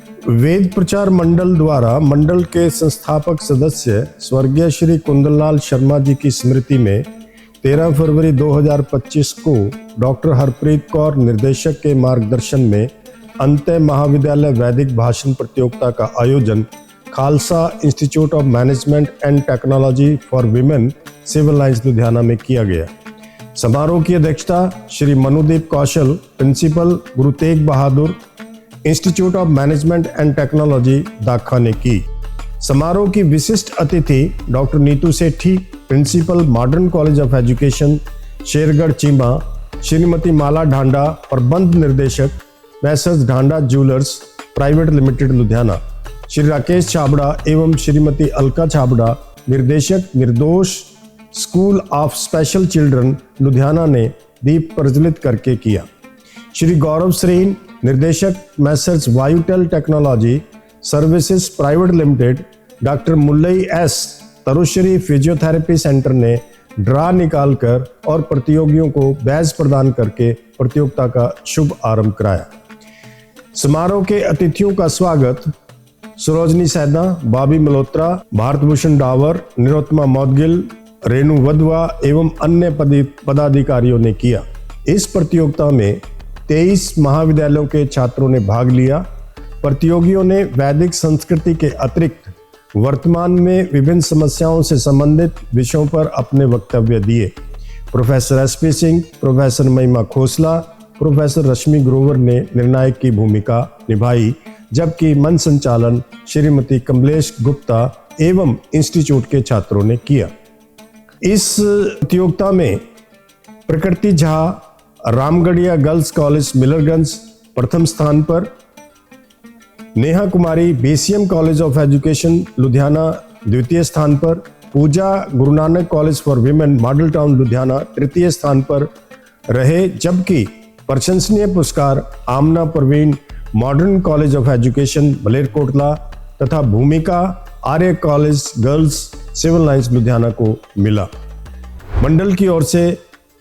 वेद प्रचार मंडल द्वारा मंडल के संस्थापक सदस्य स्वर्गीय श्री कुंदनलाल शर्मा जी की स्मृति में 13 फरवरी 2025 को डॉक्टर हरप्रीत कौर निर्देशक के मार्गदर्शन में अंतः महाविद्यालय वैदिक भाषण प्रतियोगिता का आयोजन Khalsa Institute of management and Technology for Women Civil lines Ludhiana में किया गया। समारोह की अध्यक्षता Shri मनुदीप Kaushal, principal Guru Tegh Bahadur institute of management and technology Dakha ने की। समारोह की विशिष्ट अतिथि doctor Neetu Sethi, principal modern college of education Shergarh Cheema, Shrimati Mala Dhanda, प्रबंध निर्देशक messrs Dhanda jewellers private limited Ludhiana, Shri Rakesh Chhabra एवं श्रीमती अलका छाबड़ा, निर्देशक Nirdosh school of special children Ludhiana ने दीप प्रज्वलित करके किया। श्री गौरव श्रीन, निर्देशक messrs Vayutel technology services private limited, doctor Mullai S, तरुश्री physiotherapy centre ने ड्रा निकालकर और प्रतियोगियों को बैज प्रदान करके प्रतियोगिता का शुभ आरंभ कराया। समारोह के अतिथियों का स्वागत सरोजनी सैदा, बॉबी मल्होत्रा, भारत भूषण डावर, निरोत्तमा मौदगिल, रेणु वधवा एवं अन्य पदाधिकारियों ने किया। इस प्रतियोगिता में 23 महाविद्यालयों के छात्रों ने भाग लिया। प्रतियोगियों ने वैदिक संस्कृति के अतिरिक्त वर्तमान में विभिन्न समस्याओं से संबंधित विषयों पर अपने वक्तव्य दिए। प्रोफेसर एसपी सिंह, प्रोफेसर महिमा खोसला, प्रोफेसर रश्मि ग्रोवर ने निर्णायक की भूमिका निभाई, जबकि मंच संचालन श्रीमती कमलेश गुप्ता एवं इंस्टीट्यूट के छात्रों ने किया। इस प्रतियोगिता में प्रकृति झा, रामगढ़िया गर्ल्स कॉलेज मिलरगंज प्रथम स्थान पर, Neha Kumari BCM college of education Ludhiana द्वितीय स्थान पर, Pooja Guru Nanak college for women model town Ludhiana तृतीय स्थान पर रहे, जबकि प्रशंसनीय पुरस्कार Amna Parveen modern college of education Malerkotla तथा Bhumika Arya college girls civil lines Ludhiana को मिला। मंडल की ओर से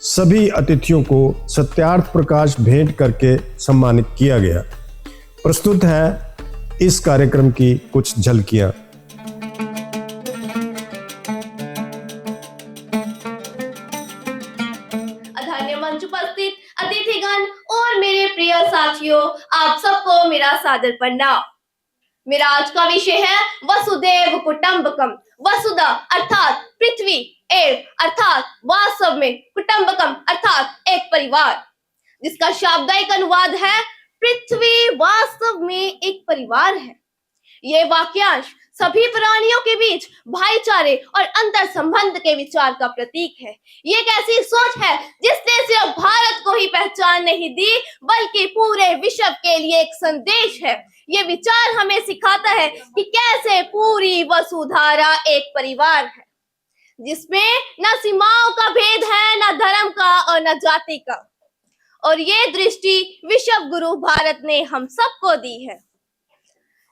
सभी अतिथियों को सत्यार्थ प्रकाश भेंट करके सम्मानित किया गया। प्रस्तुत है इस कार्यक्रम की कुछ झलकियां। आदरणीय मंच उपस्थित अतिथिगण और मेरे प्रिय साथियों, आप सबको मेरा सादर प्रणाम। मेरा आज का विषय है वसुधैव कुटुंबकम। वसुधा अर्थात पृथ्वी, एव अर्थात वास्तव में, कुटुंबकम अर्थात एक परिवार, जिसका शाब्दिक अनुवाद है पृथ्वी वास्तव में एक परिवार है। ये वाक्यांश सभी प्राणियों के बीच भाईचारे और अंतर संबंध के विचार का प्रतीक है। ये एक ऐसी सोच है जिसने सिर्फ भारत को ही पहचान नहीं दी, बल्कि पूरे विश्व के लिए एक संदेश है। ये विचार हमें सिखाता है कि कैसे पूरी वसुधारा एक परिवार है, जिसमें न सीमाओं का भेद है, न धर्म का और न जाति का। और ये दृष्टि विश्व गुरु भारत ने हम सबको दी है।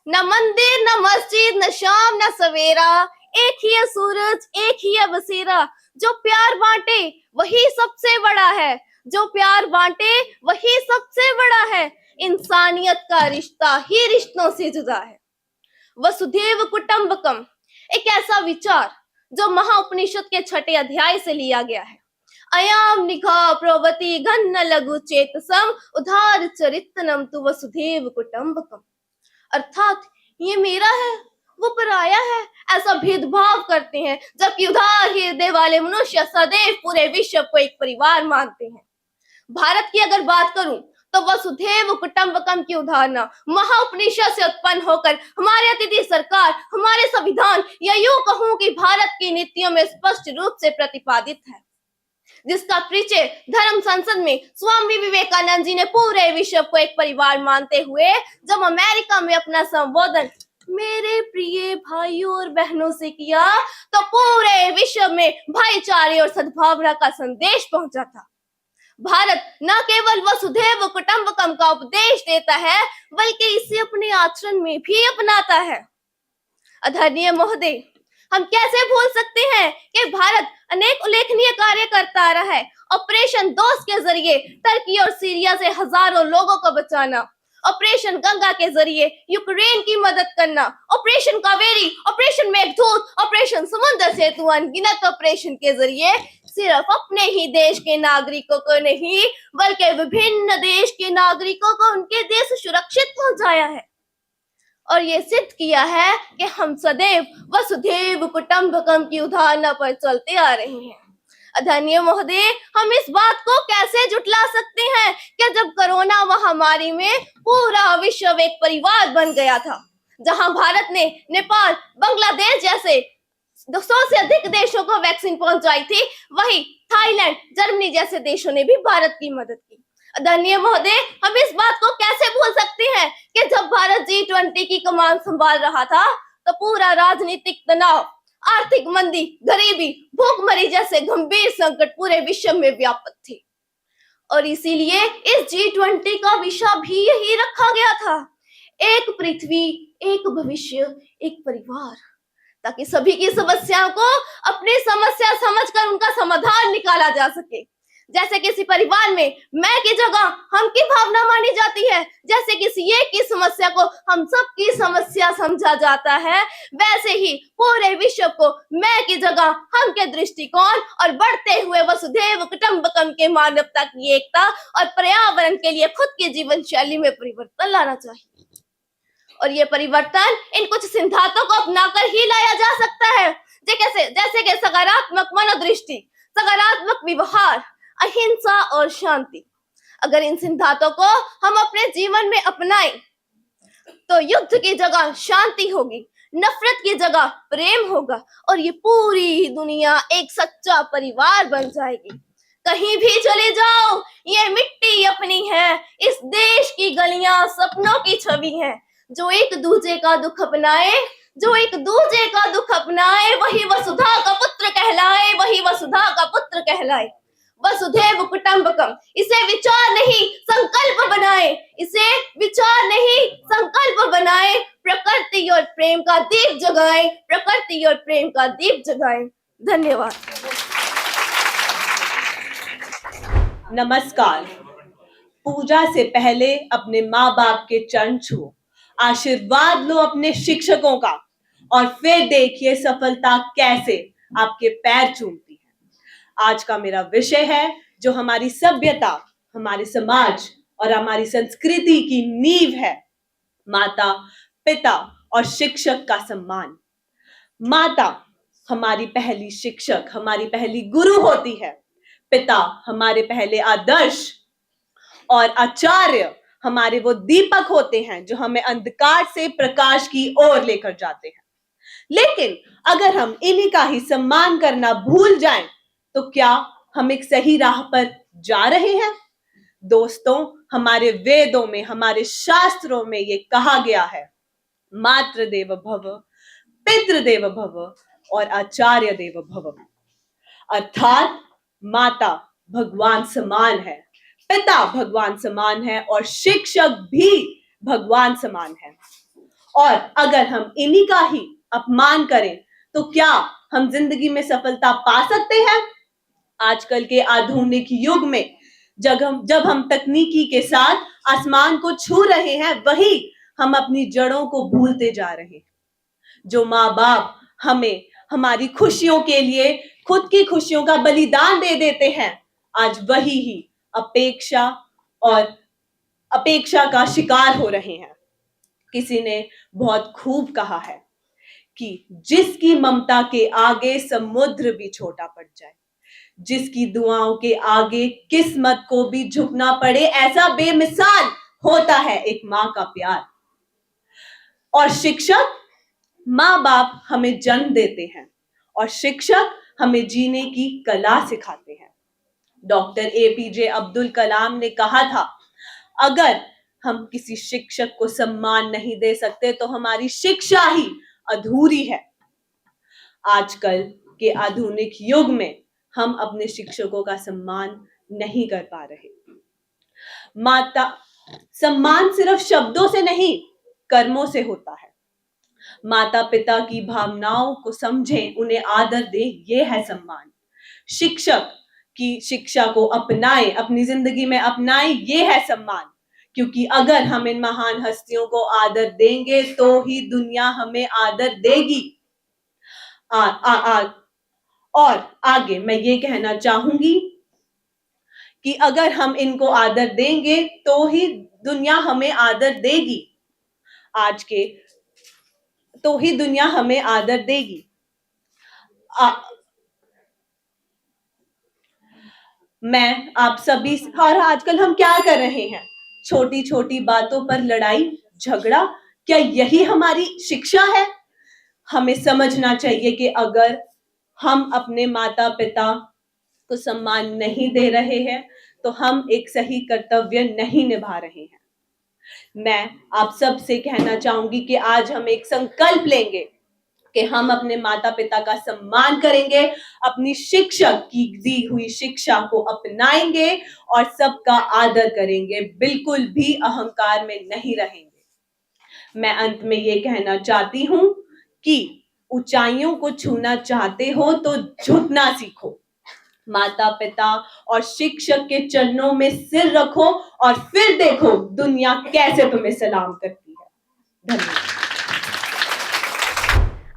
न मंदिर, न मस्जिद, न शाम, न सवेरा, एक ही है सूरज, एक ही है बसेरा। जो प्यार बांटे वही सबसे बड़ा है, जो प्यार बांटे वही सबसे बड़ा है। इंसानियत का रिश्ता ही रिश्तों से जुदा है। वसुधैव कुटुंबकम एक ऐसा विचार जो महाउपनिषद के 6 अध्याय से लिया गया है। अयम निघा प्रवति घन्न लघु चेतसम उधार चरितनम तु वसुधैव कुटुंबकम, अर्थात ये मेरा है, वो पराया है, ऐसा भेदभाव करते हैं, जबकि उदार हृदय वाले मनुष्य सदैव पूरे विश्व को एक परिवार मानते हैं। भारत की अगर बात करूं तो वसुधैव कुटुंबकम की उदाहरण महाउपनिषद से उत्पन्न होकर हमारे अतिथि सरकार, हमारे संविधान या यूं कहूं कि भारत की नीतियों में स्पष्ट रूप से प्रतिपादित है, जिसका परिचय धर्म संसद में स्वामी विवेकानंद जी ने पूरे विश्व को एक परिवार मानते हुए जब अमेरिका में अपना संबोधन मेरे प्रिय भाइयों और बहनों से किया, तो पूरे विश्व में भाईचारे और सद्भावना का संदेश पहुंचा था। भारत न केवल वसुधैव कुटुंबकम का उपदेश देता है, बल्कि इसे अपने आचरण में भी अपनाता है। आदरणीय महोदय, हम कैसे भूल सकते हैं कि भारत अनेक उल्लेखनीय कार्य करता आ रहा है। ऑपरेशन दोस्त के जरिए टर्की और सीरिया से हजारों लोगों को बचाना, ऑपरेशन गंगा के जरिए यूक्रेन की मदद करना, operation Kaveri, operation Meghdoot, operation समुद्र सेतु, अनगिनत ऑपरेशन के जरिए सिर्फ अपने ही देश के नागरिकों को नहीं बल्कि विभिन्न देश के नागरिकों को उनके देश सुरक्षित पहुंचाया है और ये सिद्ध किया है कि हम सदैव वसुधैव कुटुंबकम की उदाहरणा पर चलते आ रहे हैं। आदरणीय महोदय, हम इस बात को कैसे जुटला सकते हैं कि जब कोरोना महामारी में पूरा विश्व एक परिवार बन गया था, जहां भारत ने नेपाल, बांग्लादेश जैसे 200 से अधिक देशों को वैक्सीन पहुंचाई थी, वही थाईलैंड, जर्मनी जैसे देशों ने भी भारत की मदद की। आदरणीय महोदय, हम इस बात को कैसे भूल सकते हैं कि जब भारत G20 की कमान संभाल रहा था तो पूरा राजनीतिक तनाव, आर्थिक मंदी, गरीबी, भूखमरी जैसे गंभीर संकट पूरे विश्व में व्याप्त थे और इसीलिए इस G20 का विषय भी यही रखा गया था, एक पृथ्वी, एक भविष्य, एक परिवार, ताकि सभी की समस्याओं को अपनी समस्या समझकर उनका समाधान निकाला जा सके। जैसे किसी परिवार में मैं की जगह हम की भावना मानी जाती है, जैसे किसी एक की समस्या को हम सब की समस्या समझा जाता है, वैसे ही पूरे विश्व को मैं की जगह हम के दृष्टिकोण और बढ़ते हुए वसुधैव कुटुंबकम के मानवता की एकता और पर्यावरण के लिए खुद की जीवन शैली में परिवर्तन लाना चाहिए और ये परिवर्तन इन कुछ सिद्धांतों को अपनाकर ही लाया जा सकता है, जैसे कि सकारात्मक मनोदृष्टि, सकारात्मक व्यवहार, अहिंसा और शांति। अगर इन सिद्धांतों को हम अपने जीवन में अपनाएं तो युद्ध की जगह शांति होगी, नफरत की जगह प्रेम होगा और ये पूरी दुनिया एक सच्चा परिवार बन जाएगी। कहीं भी चले जाओ, ये मिट्टी अपनी है, इस देश की गलियां सपनों की छवि है। जो एक दूसरे का दुख अपनाए, जो एक दूसरे का दुख अपनाए, वही वसुधा का पुत्र कहलाए, वही वसुधा का पुत्र कहलाए। वसुधैव कुटुंबकम, इसे विचार नहीं संकल्प बनाए, इसे विचार नहीं संकल्प बनाए, प्रकृति और प्रेम का दीप जगाए, प्रकृति और प्रेम का दीप जगाए। धन्यवाद। नमस्कार। पूजा से पहले अपने माँ बाप के चरण छुओ, आशीर्वाद लो अपने शिक्षकों का और फिर देखिए सफलता कैसे आपके पैर चूमती है। आज का मेरा विषय है जो हमारी सभ्यता, हमारे समाज और हमारी संस्कृति की नींव है, माता, पिता और शिक्षक का सम्मान। माता हमारी पहली शिक्षक, हमारी पहली गुरु होती है। पिता हमारे पहले आदर्श और आचार्य हमारे वो दीपक होते हैं जो हमें अंधकार से प्रकाश की ओर लेकर जाते हैं। लेकिन अगर हम इन्हीं का ही सम्मान करना भूल जाएं तो क्या हम एक सही राह पर जा रहे हैं? दोस्तों, हमारे वेदों में, हमारे शास्त्रों में ये कहा गया है, मातृदेव भव, पितृदेव भव और आचार्य देव भव। अर्थात माता भगवान समान है, पिता भगवान समान है और शिक्षक भी भगवान समान है। और अगर हम इन्हीं का ही अपमान करें तो क्या हम जिंदगी में सफलता पा सकते हैं? आजकल के आधुनिक युग में जब हम तकनीकी के साथ आसमान को छू रहे हैं, वही हम अपनी जड़ों को भूलते जा रहे हैं। जो माँ बाप हमें हमारी खुशियों के लिए खुद की खुशियों का बलिदान दे देते हैं, आज वही ही अपेक्षा का शिकार हो रहे हैं। किसी ने बहुत खूब कहा है कि जिसकी ममता के आगे समुद्र भी छोटा पड़ जाए, जिसकी दुआओं के आगे किस्मत को भी झुकना पड़े, ऐसा बेमिसाल होता है एक माँ का प्यार। और शिक्षक, माँ बाप हमें जन्म देते हैं और शिक्षक हमें जीने की कला सिखाते हैं। डॉक्टर APJ अब्दुल कलाम ने कहा था, अगर हम किसी शिक्षक को सम्मान नहीं दे सकते तो हमारी शिक्षा ही अधूरी है। आजकल के आधुनिक युग में हम अपने शिक्षकों का सम्मान नहीं कर पा रहे। माता सम्मान सिर्फ शब्दों से नहीं, कर्मों से होता है। माता पिता की भावनाओं को समझें, उन्हें आदर दें, ये है सम्मान। शिक्षक की शिक्षा को अपनाएं, अपनी जिंदगी में अपनाएं, ये है सम्मान। क्योंकि अगर हम इन महान हस्तियों को आदर देंगे तो ही दुनिया हमें आदर देगी। और आगे मैं ये कहना चाहूंगी कि अगर हम इनको आदर देंगे तो ही दुनिया हमें आदर देगी। तो ही दुनिया हमें आदर देगी। मैं आप सभी, और आजकल हम क्या कर रहे हैं? छोटी छोटी बातों पर लड़ाई झगड़ा। क्या यही हमारी शिक्षा है? हमें समझना चाहिए कि अगर हम अपने माता पिता को सम्मान नहीं दे रहे हैं तो हम एक सही कर्तव्य नहीं निभा रहे हैं। मैं आप सब से कहना चाहूंगी कि आज हम एक संकल्प लेंगे कि हम अपने माता पिता का सम्मान करेंगे, अपनी शिक्षक की दी हुई शिक्षा को अपनाएंगे और सबका आदर करेंगे, बिल्कुल भी अहंकार में नहीं रहेंगे। मैं अंत में ये कहना चाहती हूं कि ऊंचाइयों को छूना चाहते हो तो झुकना सीखो। माता पिता और शिक्षक के चरणों में सिर रखो और फिर देखो दुनिया कैसे तुम्हें सलाम करती है। धन्यवाद।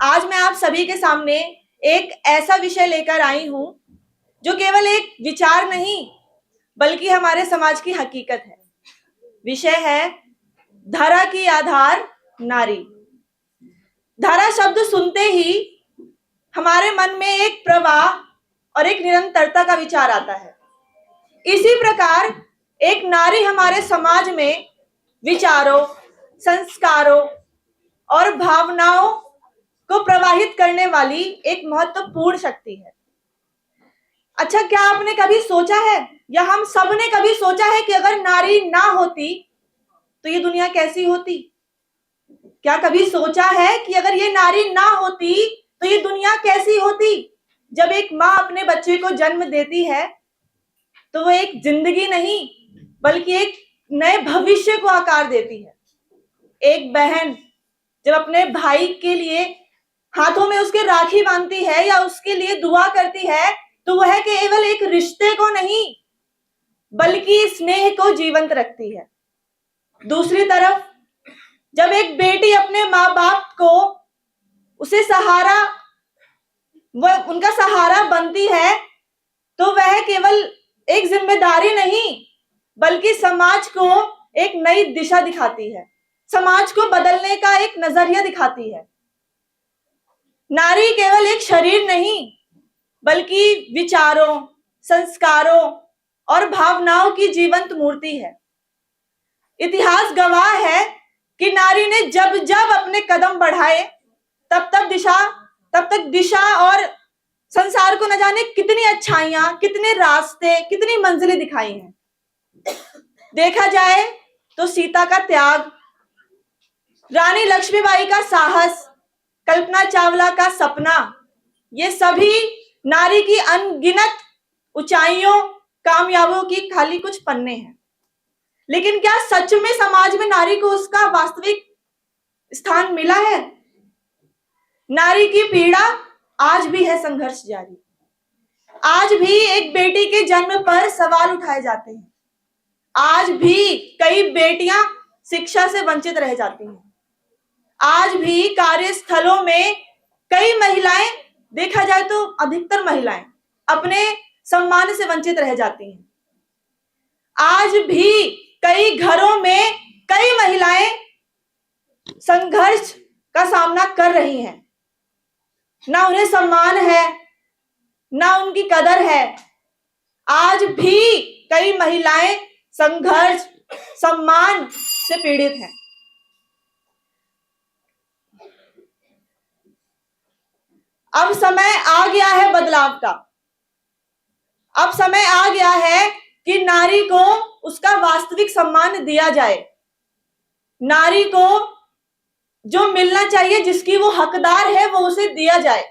आज मैं आप सभी के सामने एक ऐसा विषय लेकर आई हूं जो केवल एक विचार नहीं बल्कि हमारे समाज की हकीकत है। विषय है धरा की आधार नारी। धरा शब्द सुनते ही हमारे मन में एक प्रवाह और एक निरंतरता का विचार आता है। इसी प्रकार एक नारी हमारे समाज में विचारों, संस्कारों और भावनाओं को प्रवाहित करने वाली एक महत्वपूर्ण शक्ति है। अच्छा, क्या आपने कभी सोचा है या हम सब ने कभी सोचा है कि अगर नारी ना होती तो ये दुनिया कैसी होती? क्या कभी सोचा है कि अगर ये नारी ना होती तो ये दुनिया कैसी होती? जब एक माँ अपने बच्चे को जन्म देती है तो वो एक जिंदगी नहीं बल्कि एक नए भविष्य को आकार देती है। एक बहन जब अपने भाई के लिए हाथों में उसके राखी बांधती है या उसके लिए दुआ करती है तो वह केवल एक रिश्ते को नहीं बल्कि स्नेह को जीवंत रखती है। दूसरी तरफ जब एक बेटी अपने माँ बाप को उनका सहारा बनती है तो वह केवल एक जिम्मेदारी नहीं बल्कि समाज को एक नई दिशा दिखाती है, समाज को बदलने का एक नजरिया दिखाती है। नारी केवल एक शरीर नहीं बल्कि विचारों, संस्कारों और भावनाओं की जीवंत मूर्ति है। इतिहास गवाह है कि नारी ने जब जब अपने कदम बढ़ाए तब तक दिशा और संसार को न जाने कितनी अच्छाइयां, कितने रास्ते, कितनी मंजिलें दिखाई हैं। देखा जाए तो सीता का त्याग, रानी लक्ष्मीबाई का साहस, कल्पना चावला का सपना, ये सभी नारी की अनगिनत ऊंचाइयों, कामयाबियों की खाली कुछ पन्ने हैं। लेकिन क्या सच में समाज में नारी को उसका वास्तविक स्थान मिला है? नारी की पीड़ा आज भी है संघर्ष जारी। आज भी एक बेटी के जन्म पर सवाल उठाए जाते हैं। आज भी कई बेटियां शिक्षा से वंचित रह जाती हैं। आज भी कार्यस्थलों में कई महिलाएं, देखा जाए तो अधिकतर महिलाएं, अपने सम्मान से वंचित रह जाती हैं। आज भी कई घरों में कई महिलाएं संघर्ष का सामना कर रही हैं। ना उन्हें सम्मान है, ना उनकी कदर है। आज भी कई महिलाएं संघर्ष, सम्मान से पीड़ित हैं। अब समय आ गया है बदलाव का। अब समय आ गया है कि नारी को उसका वास्तविक सम्मान दिया जाए। नारी को जो मिलना चाहिए, जिसकी वो हकदार है, वो उसे दिया जाए।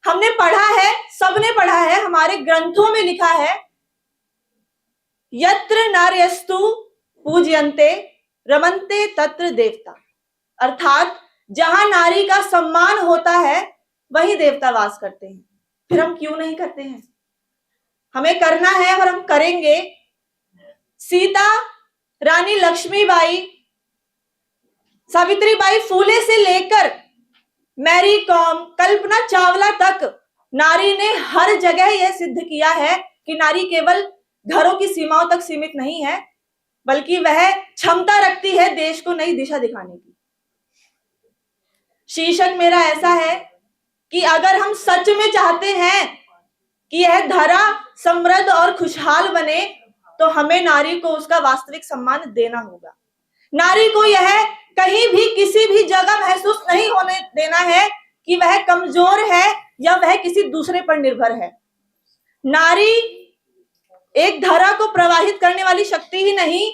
हमने पढ़ा है, सबने पढ़ा है, हमारे ग्रंथों में लिखा है, यत्र नार्यस्तु पूज्यन्ते रमन्ते तत्र देवता। अर्थात जहां नारी का सम्मान होता है वही देवता वास करते हैं। फिर हम क्यों नहीं करते हैं? हमें करना है और हम करेंगे। सीता रानी लक्ष्मीबाई, सावित्रीबाई फूले से लेकर मैरी कॉम, कल्पना चावला तक नारी ने हर जगह यह सिद्ध किया है कि नारी केवल घरों की सीमाओं तक सीमित नहीं है, बल्कि वह क्षमता रखती है देश को नई दिशा दिखाने की। शीर्षक मेरा ऐसा है कि अगर हम सच में चाहते हैं कि यह धरा समृद्ध और खुशहाल बने, तो हमें नारी को उसका वास्तविक सम्मान देना होगा। नारी को यह कहीं भी किसी भी जगह महसूस नहीं होने देना है कि वह कमजोर है या वह किसी दूसरे पर निर्भर है। नारी एक धारा को प्रवाहित करने वाली शक्ति ही नहीं,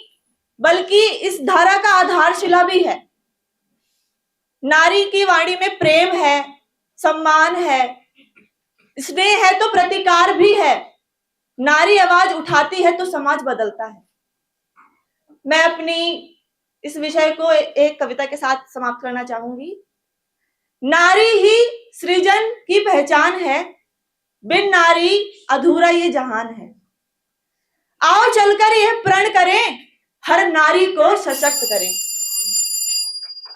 बल्कि इस धारा का आधारशिला भी है। नारी की वाणी में प्रेम है, सम्मान है, स्नेह है तो प्रतिकार भी है। नारी आवाज उठाती है तो समाज बदलता है। मैं अपनी इस विषय को एक कविता के साथ समाप्त करना चाहूंगी। नारी ही सृजन की पहचान है, बिन नारी अधूरा ये जहान है। आओ चलकर यह प्रण करें, हर नारी को सशक्त करें।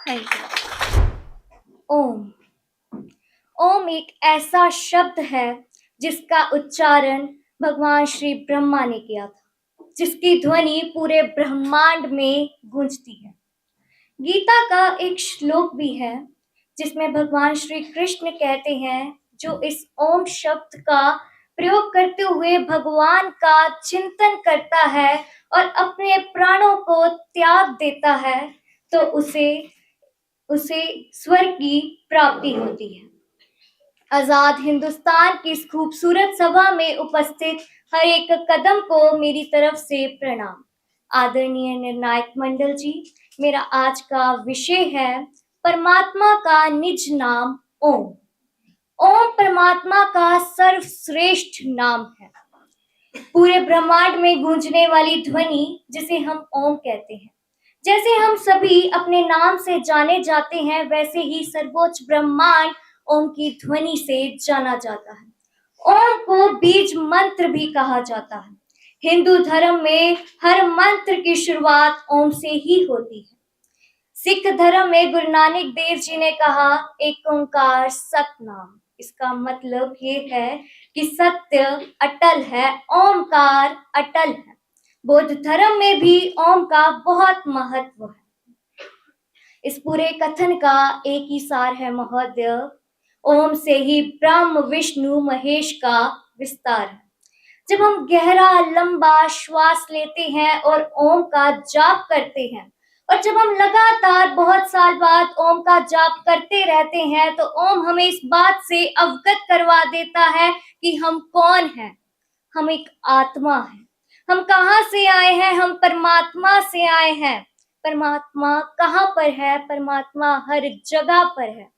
Thank you. ओम। ओम एक ऐसा शब्द है जिसका उच्चारण भगवान श्री ब्रह्मा ने किया था, जिसकी ध्वनि पूरे ब्रह्मांड में गूंजती है। गीता का एक श्लोक भी है जिसमें भगवान श्री कृष्ण कहते हैं, जो इस ओम शब्द का प्रयोग करते हुए भगवान का चिंतन करता है और अपने प्राणों को त्याग देता है, तो उसे स्वर्ग की प्राप्ति होती है। आजाद हिंदुस्तान की इस खूबसूरत सभा में उपस्थित हर एक कदम को मेरी तरफ से प्रणाम। आदरणीय निर्णायक मंडल जी, मेरा आज का विषय है परमात्मा का निज नाम ओम। ओम परमात्मा का सर्वश्रेष्ठ नाम है, पूरे ब्रह्मांड में गूंजने वाली ध्वनि जिसे हम ओम कहते हैं। जैसे हम सभी अपने नाम से जाने जाते हैं, वैसे ही सर्वोच्च ब्रह्मांड ओम की ध्वनि से जाना जाता है। ओम को बीज मंत्र भी कहा जाता है। हिंदू धर्म में हर मंत्र की शुरुआत ओम से ही होती है। सिख धर्म में गुरु नानक देव जी ने कहा, एक ओंकार सतनाम। इसका मतलब ये है कि सत्य अटल है, ओमकार अटल है। बौद्ध धर्म में भी ओम का बहुत महत्व है। इस पूरे कथन का एक ही सार है महोदय, ओम से ही ब्रह्म विष्णु महेश का विस्तार है। जब हम गहरा लंबा श्वास लेते हैं और ओम का जाप करते हैं, और जब हम लगातार बहुत साल बाद ओम का जाप करते रहते हैं, तो ओम हमें इस बात से अवगत करवा देता है कि हम कौन हैं। हम एक आत्मा हैं। हम कहाँ से आए हैं? हम परमात्मा से आए हैं। परमात्मा कहाँ पर है? परमात्मा हर जगह पर है।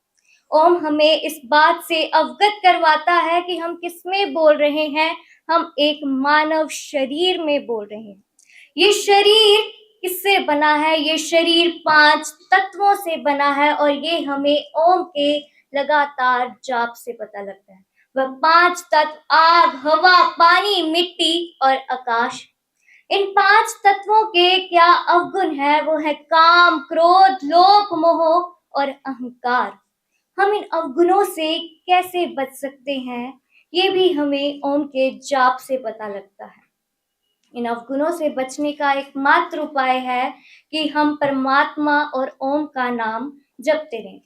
ओम हमें इस बात से अवगत करवाता है कि हम किसमें बोल रहे हैं। हम एक मानव शरीर में बोल रहे हैं। ये शरीर किससे बना है? ये शरीर 5 तत्वों से बना है, और ये हमें ओम के लगातार जाप से पता लगता है। वह 5 तत्व आग, हवा, पानी, मिट्टी और आकाश। इन 5 तत्वों के क्या अवगुण है? वो है काम, क्रोध, लोभ, मोह और अहंकार। हम इन अवगुणों से कैसे बच सकते हैं, ये भी हमें ओम के जाप से पता लगता है। इन अवगुणों से बचने का एकमात्र उपाय है कि हम परमात्मा और ओम का नाम जपते रहें।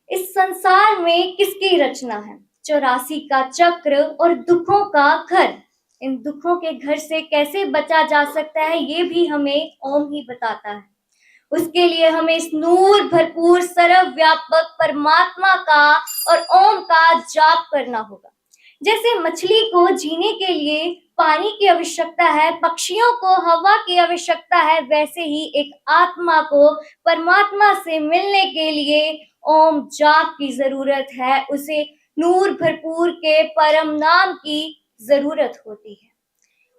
इस संसार में किसकी रचना है? 84 का चक्र और दुखों का घर। इन दुखों के घर से कैसे बचा जा सकता है, ये भी हमें ओम ही बताता है। उसके लिए हमें इस नूर भरपूर सर्वव्यापक परमात्मा का और ओम का जाप करना होगा। जैसे मछली को जीने के लिए पानी की आवश्यकता है, पक्षियों को हवा की आवश्यकता है, वैसे ही एक आत्मा को परमात्मा से मिलने के लिए ओम जाप की जरूरत है। उसे नूर भरपूर के परम नाम की जरूरत होती है।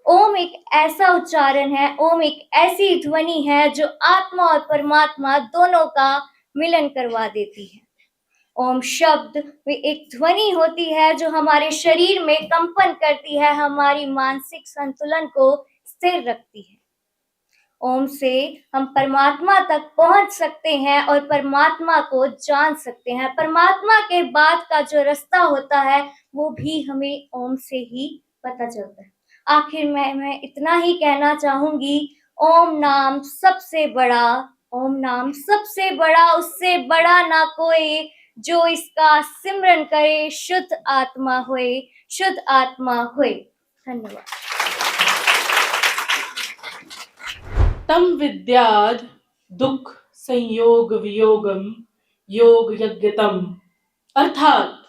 ओम एक ऐसा उच्चारण है, ओम एक ऐसी ध्वनि है जो आत्मा और परमात्मा दोनों का मिलन करवा देती है। ओम शब्द में एक ध्वनि होती है जो हमारे शरीर में कंपन करती है, हमारी मानसिक संतुलन को स्थिर रखती है। ओम से हम परमात्मा तक पहुंच सकते हैं और परमात्मा को जान सकते हैं। परमात्मा के बाद का जो रास्ता होता है वो भी हमें ओम से ही पता चलता है। आखिर मैं इतना ही कहना चाहूंगी, ओम नाम सबसे बड़ा, ओम नाम सबसे बड़ा, उससे बड़ा ना कोई, जो इसका सिमरन करे शुद्ध आत्मा होए, शुद्ध आत्मा होए। धन्यवाद। तम विद्याद दुख संयोग वियोगम योग यज्ञतम, अर्थात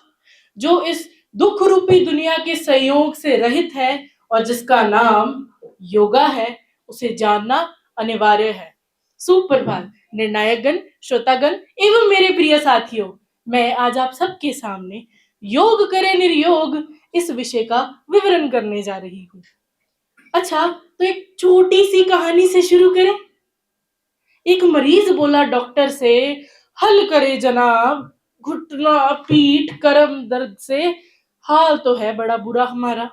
जो इस दुख रूपी दुनिया के संयोग से रहित है और जिसका नाम योगा है, उसे जानना अनिवार्य है। सुप्रभात निर्णायकगण, श्रोतागण एवं मेरे प्रिय साथियों, मैं आज आप सबके सामने योग करे निर्योग इस विषय का विवरण करने जा रही हूँ। अच्छा, तो एक छोटी सी कहानी से शुरू करें। एक मरीज बोला डॉक्टर से, हल करे जनाब, घुटना पीठ करम दर्द से हाल तो है बड़ा बुरा हमारा।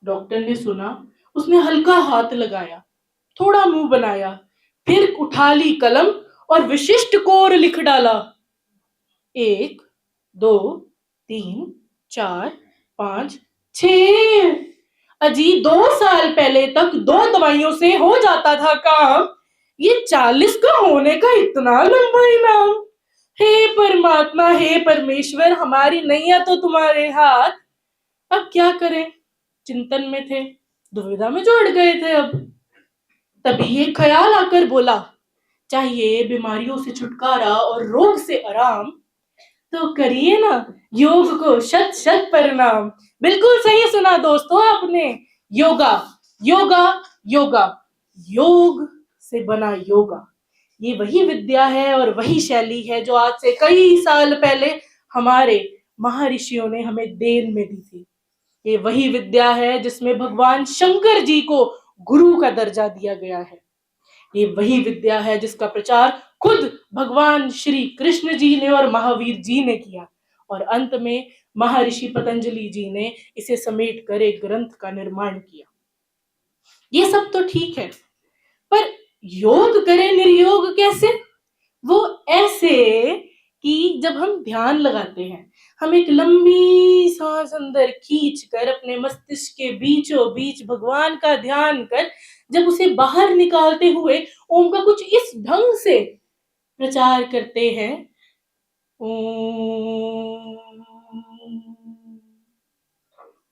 डॉक्टर ने सुना, उसने हल्का हाथ लगाया, थोड़ा मुंह बनाया, फिर उठा ली कलम और विशिष्ट कोर लिख डाला। 1 2 3 4 5 6। अजी 2 साल पहले तक 2 दवाइयों से हो जाता था काम, ये 40 का होने का इतना लंबा इनाम। हे परमात्मा, हे परमेश्वर, हमारी नैया तो तुम्हारे हाथ। अब क्या करें, चिंतन में थे, दुविधा में जो अड़ गए थे। अब तभी ये ख्याल आकर बोला, चाहिए बीमारियों से छुटकारा और रोग से आराम, तो करिए ना योग को शत शत प्रणाम। बिल्कुल सही सुना दोस्तों आपने, योगा योगा योगा, योग से बना योगा, ये वही विद्या है और वही शैली है जो आज से कई साल पहले हमारे महर्षियों ने हमें देन में दी थी। ये वही विद्या है जिसमें भगवान शंकर जी को गुरु का दर्जा दिया गया है। ये वही विद्या है जिसका प्रचार खुद भगवान श्री कृष्ण जी ने और महावीर जी ने किया, और अंत में महर्षि पतंजलि जी ने इसे समेट कर एक ग्रंथ का निर्माण किया। ये सब तो ठीक है, पर योग करे निर्योग कैसे? वो ऐसे कि जब हम ध्यान लगाते हैं, हम एक लंबी सांस अंदर खींच कर अपने मस्तिष्क के बीचों बीच भगवान का ध्यान कर जब उसे बाहर निकालते हुए ओम का कुछ इस ढंग से प्रचार करते हैं,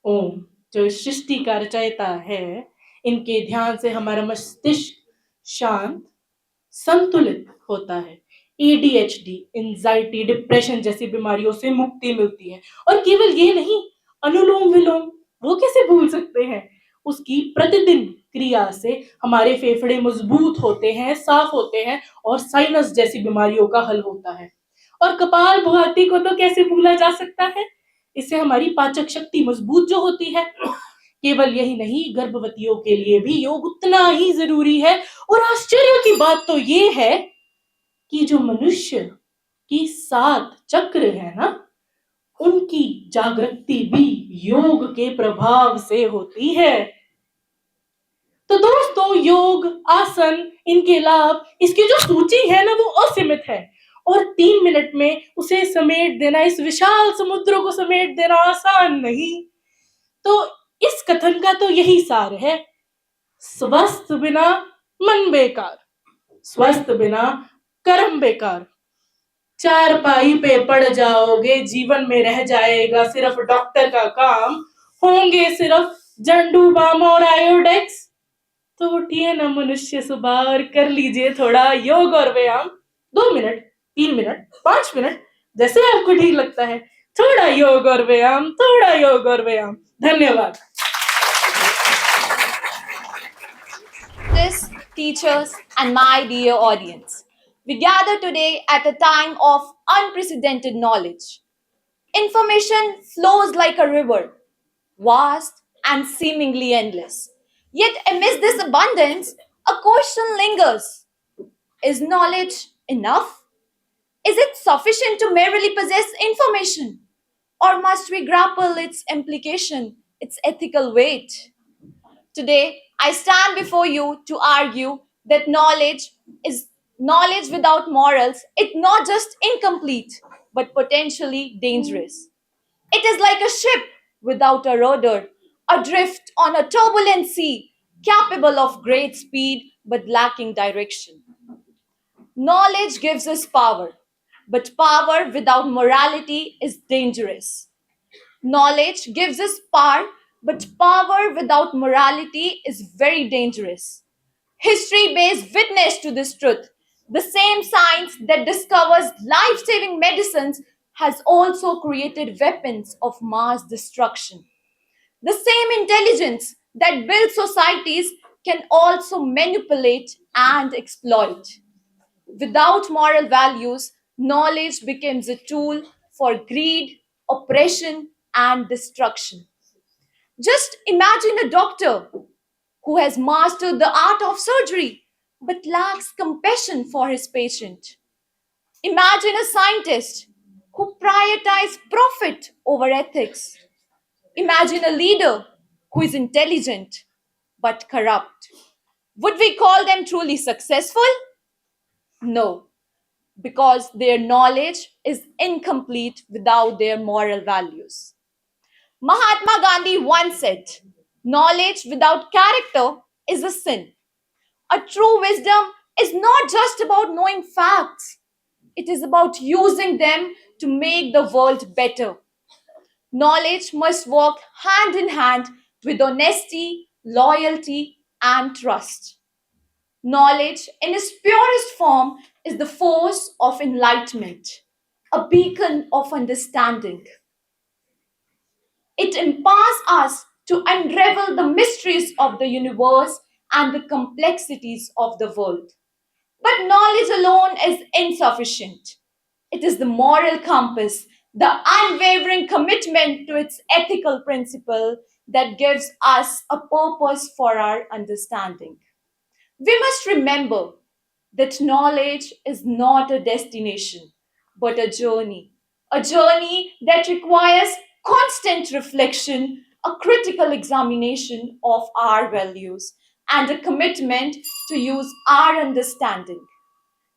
ओम जो सृष्टि का रचयिता है, इनके ध्यान से हमारा मस्तिष्क शांत संतुलित होता है। ADHD, एंजाइटी, डिप्रेशन जैसी बीमारियों से मुक्ति मिलती है। और केवल ये नहीं, अनुलोम विलोम वो कैसे भूल सकते हैं, उसकी प्रतिदिन क्रिया से हमारे फेफड़े मजबूत होते हैं, साफ होते हैं और साइनस जैसी बीमारियों का हल होता है। और कपाल भाती को तो कैसे भूला जा सकता है, इससे हमारी पाचक शक्ति मजबूत जो होती है। केवल यही नहीं, गर्भवतियों के लिए भी योग उतना ही जरूरी है। और आश्चर्य की बात तो ये है कि जो मनुष्य की 7 चक्र है ना, उनकी जागृति भी योग के प्रभाव से होती है। तो दोस्तों, योग, आसन, इनके लाभ, इसकी जो सूची है ना, वो असीमित है। और 3 मिनट में उसे समेट देना, इस विशाल समुद्र को समेट देना आसान नहीं। तो इस कथन का तो यही सार है, स्वस्थ बिना मन बेकार, स्वस्थ बिना कर्म बेकार। 4 पाई पे पड़ जाओगे, जीवन में रह जाएगा सिर्फ डॉक्टर का काम, होंगे सिर्फ जंडू बाम और आयोडेक्स। तो उठिए ना मनुष्य सुबह और कर लीजिए थोड़ा योग और व्यायाम। 2 मिनट, 3 मिनट, 5 मिनट, जैसे आपको ठीक लगता है, थोड़ा योग और व्यायाम, थोड़ा योग और व्यायाम। धन्यवाद। This, teachers, and my dear audience, we gather today at a time of unprecedented knowledge. Information flows like a river, vast and seemingly endless. Yet, amidst this abundance, a question lingers. Is knowledge enough? Is it sufficient to merely possess information? Or must we grapple its implication, its ethical weight? Today, I stand before you to argue that knowledge without morals, it's not just incomplete, but potentially dangerous. It is like a ship without a rudder, adrift on a turbulent sea, capable of great speed but lacking direction. Knowledge gives us power, but power without morality is dangerous. Knowledge gives us power, but power without morality is very dangerous. History bears witness to this truth. The same science that discovers life saving medicines has also created weapons of mass destruction. The same intelligence that builds societies can also manipulate and exploit. Without moral values, knowledge becomes a tool for greed, oppression, and destruction. Just imagine a doctor who has mastered the art of surgery but lacks compassion for his patient. Imagine a scientist who prioritizes profit over ethics. Imagine a leader who is intelligent but corrupt. Would we call them truly successful? No, because their knowledge is incomplete without their moral values. Mahatma Gandhi once said, knowledge without character is a sin. A true wisdom is not just about knowing facts, it is about using them to make the world better. Knowledge must walk hand in hand with honesty, loyalty, and trust. Knowledge, in its purest form, is the force of enlightenment, a beacon of understanding. It empowers us to unravel the mysteries of the universe and the complexities of the world. But knowledge alone is insufficient. It is the moral compass, the unwavering commitment to its ethical principle that gives us a purpose for our understanding. We must remember that knowledge is not a destination, but a journey that requires constant reflection, a critical examination of our values, and a commitment to use our understanding.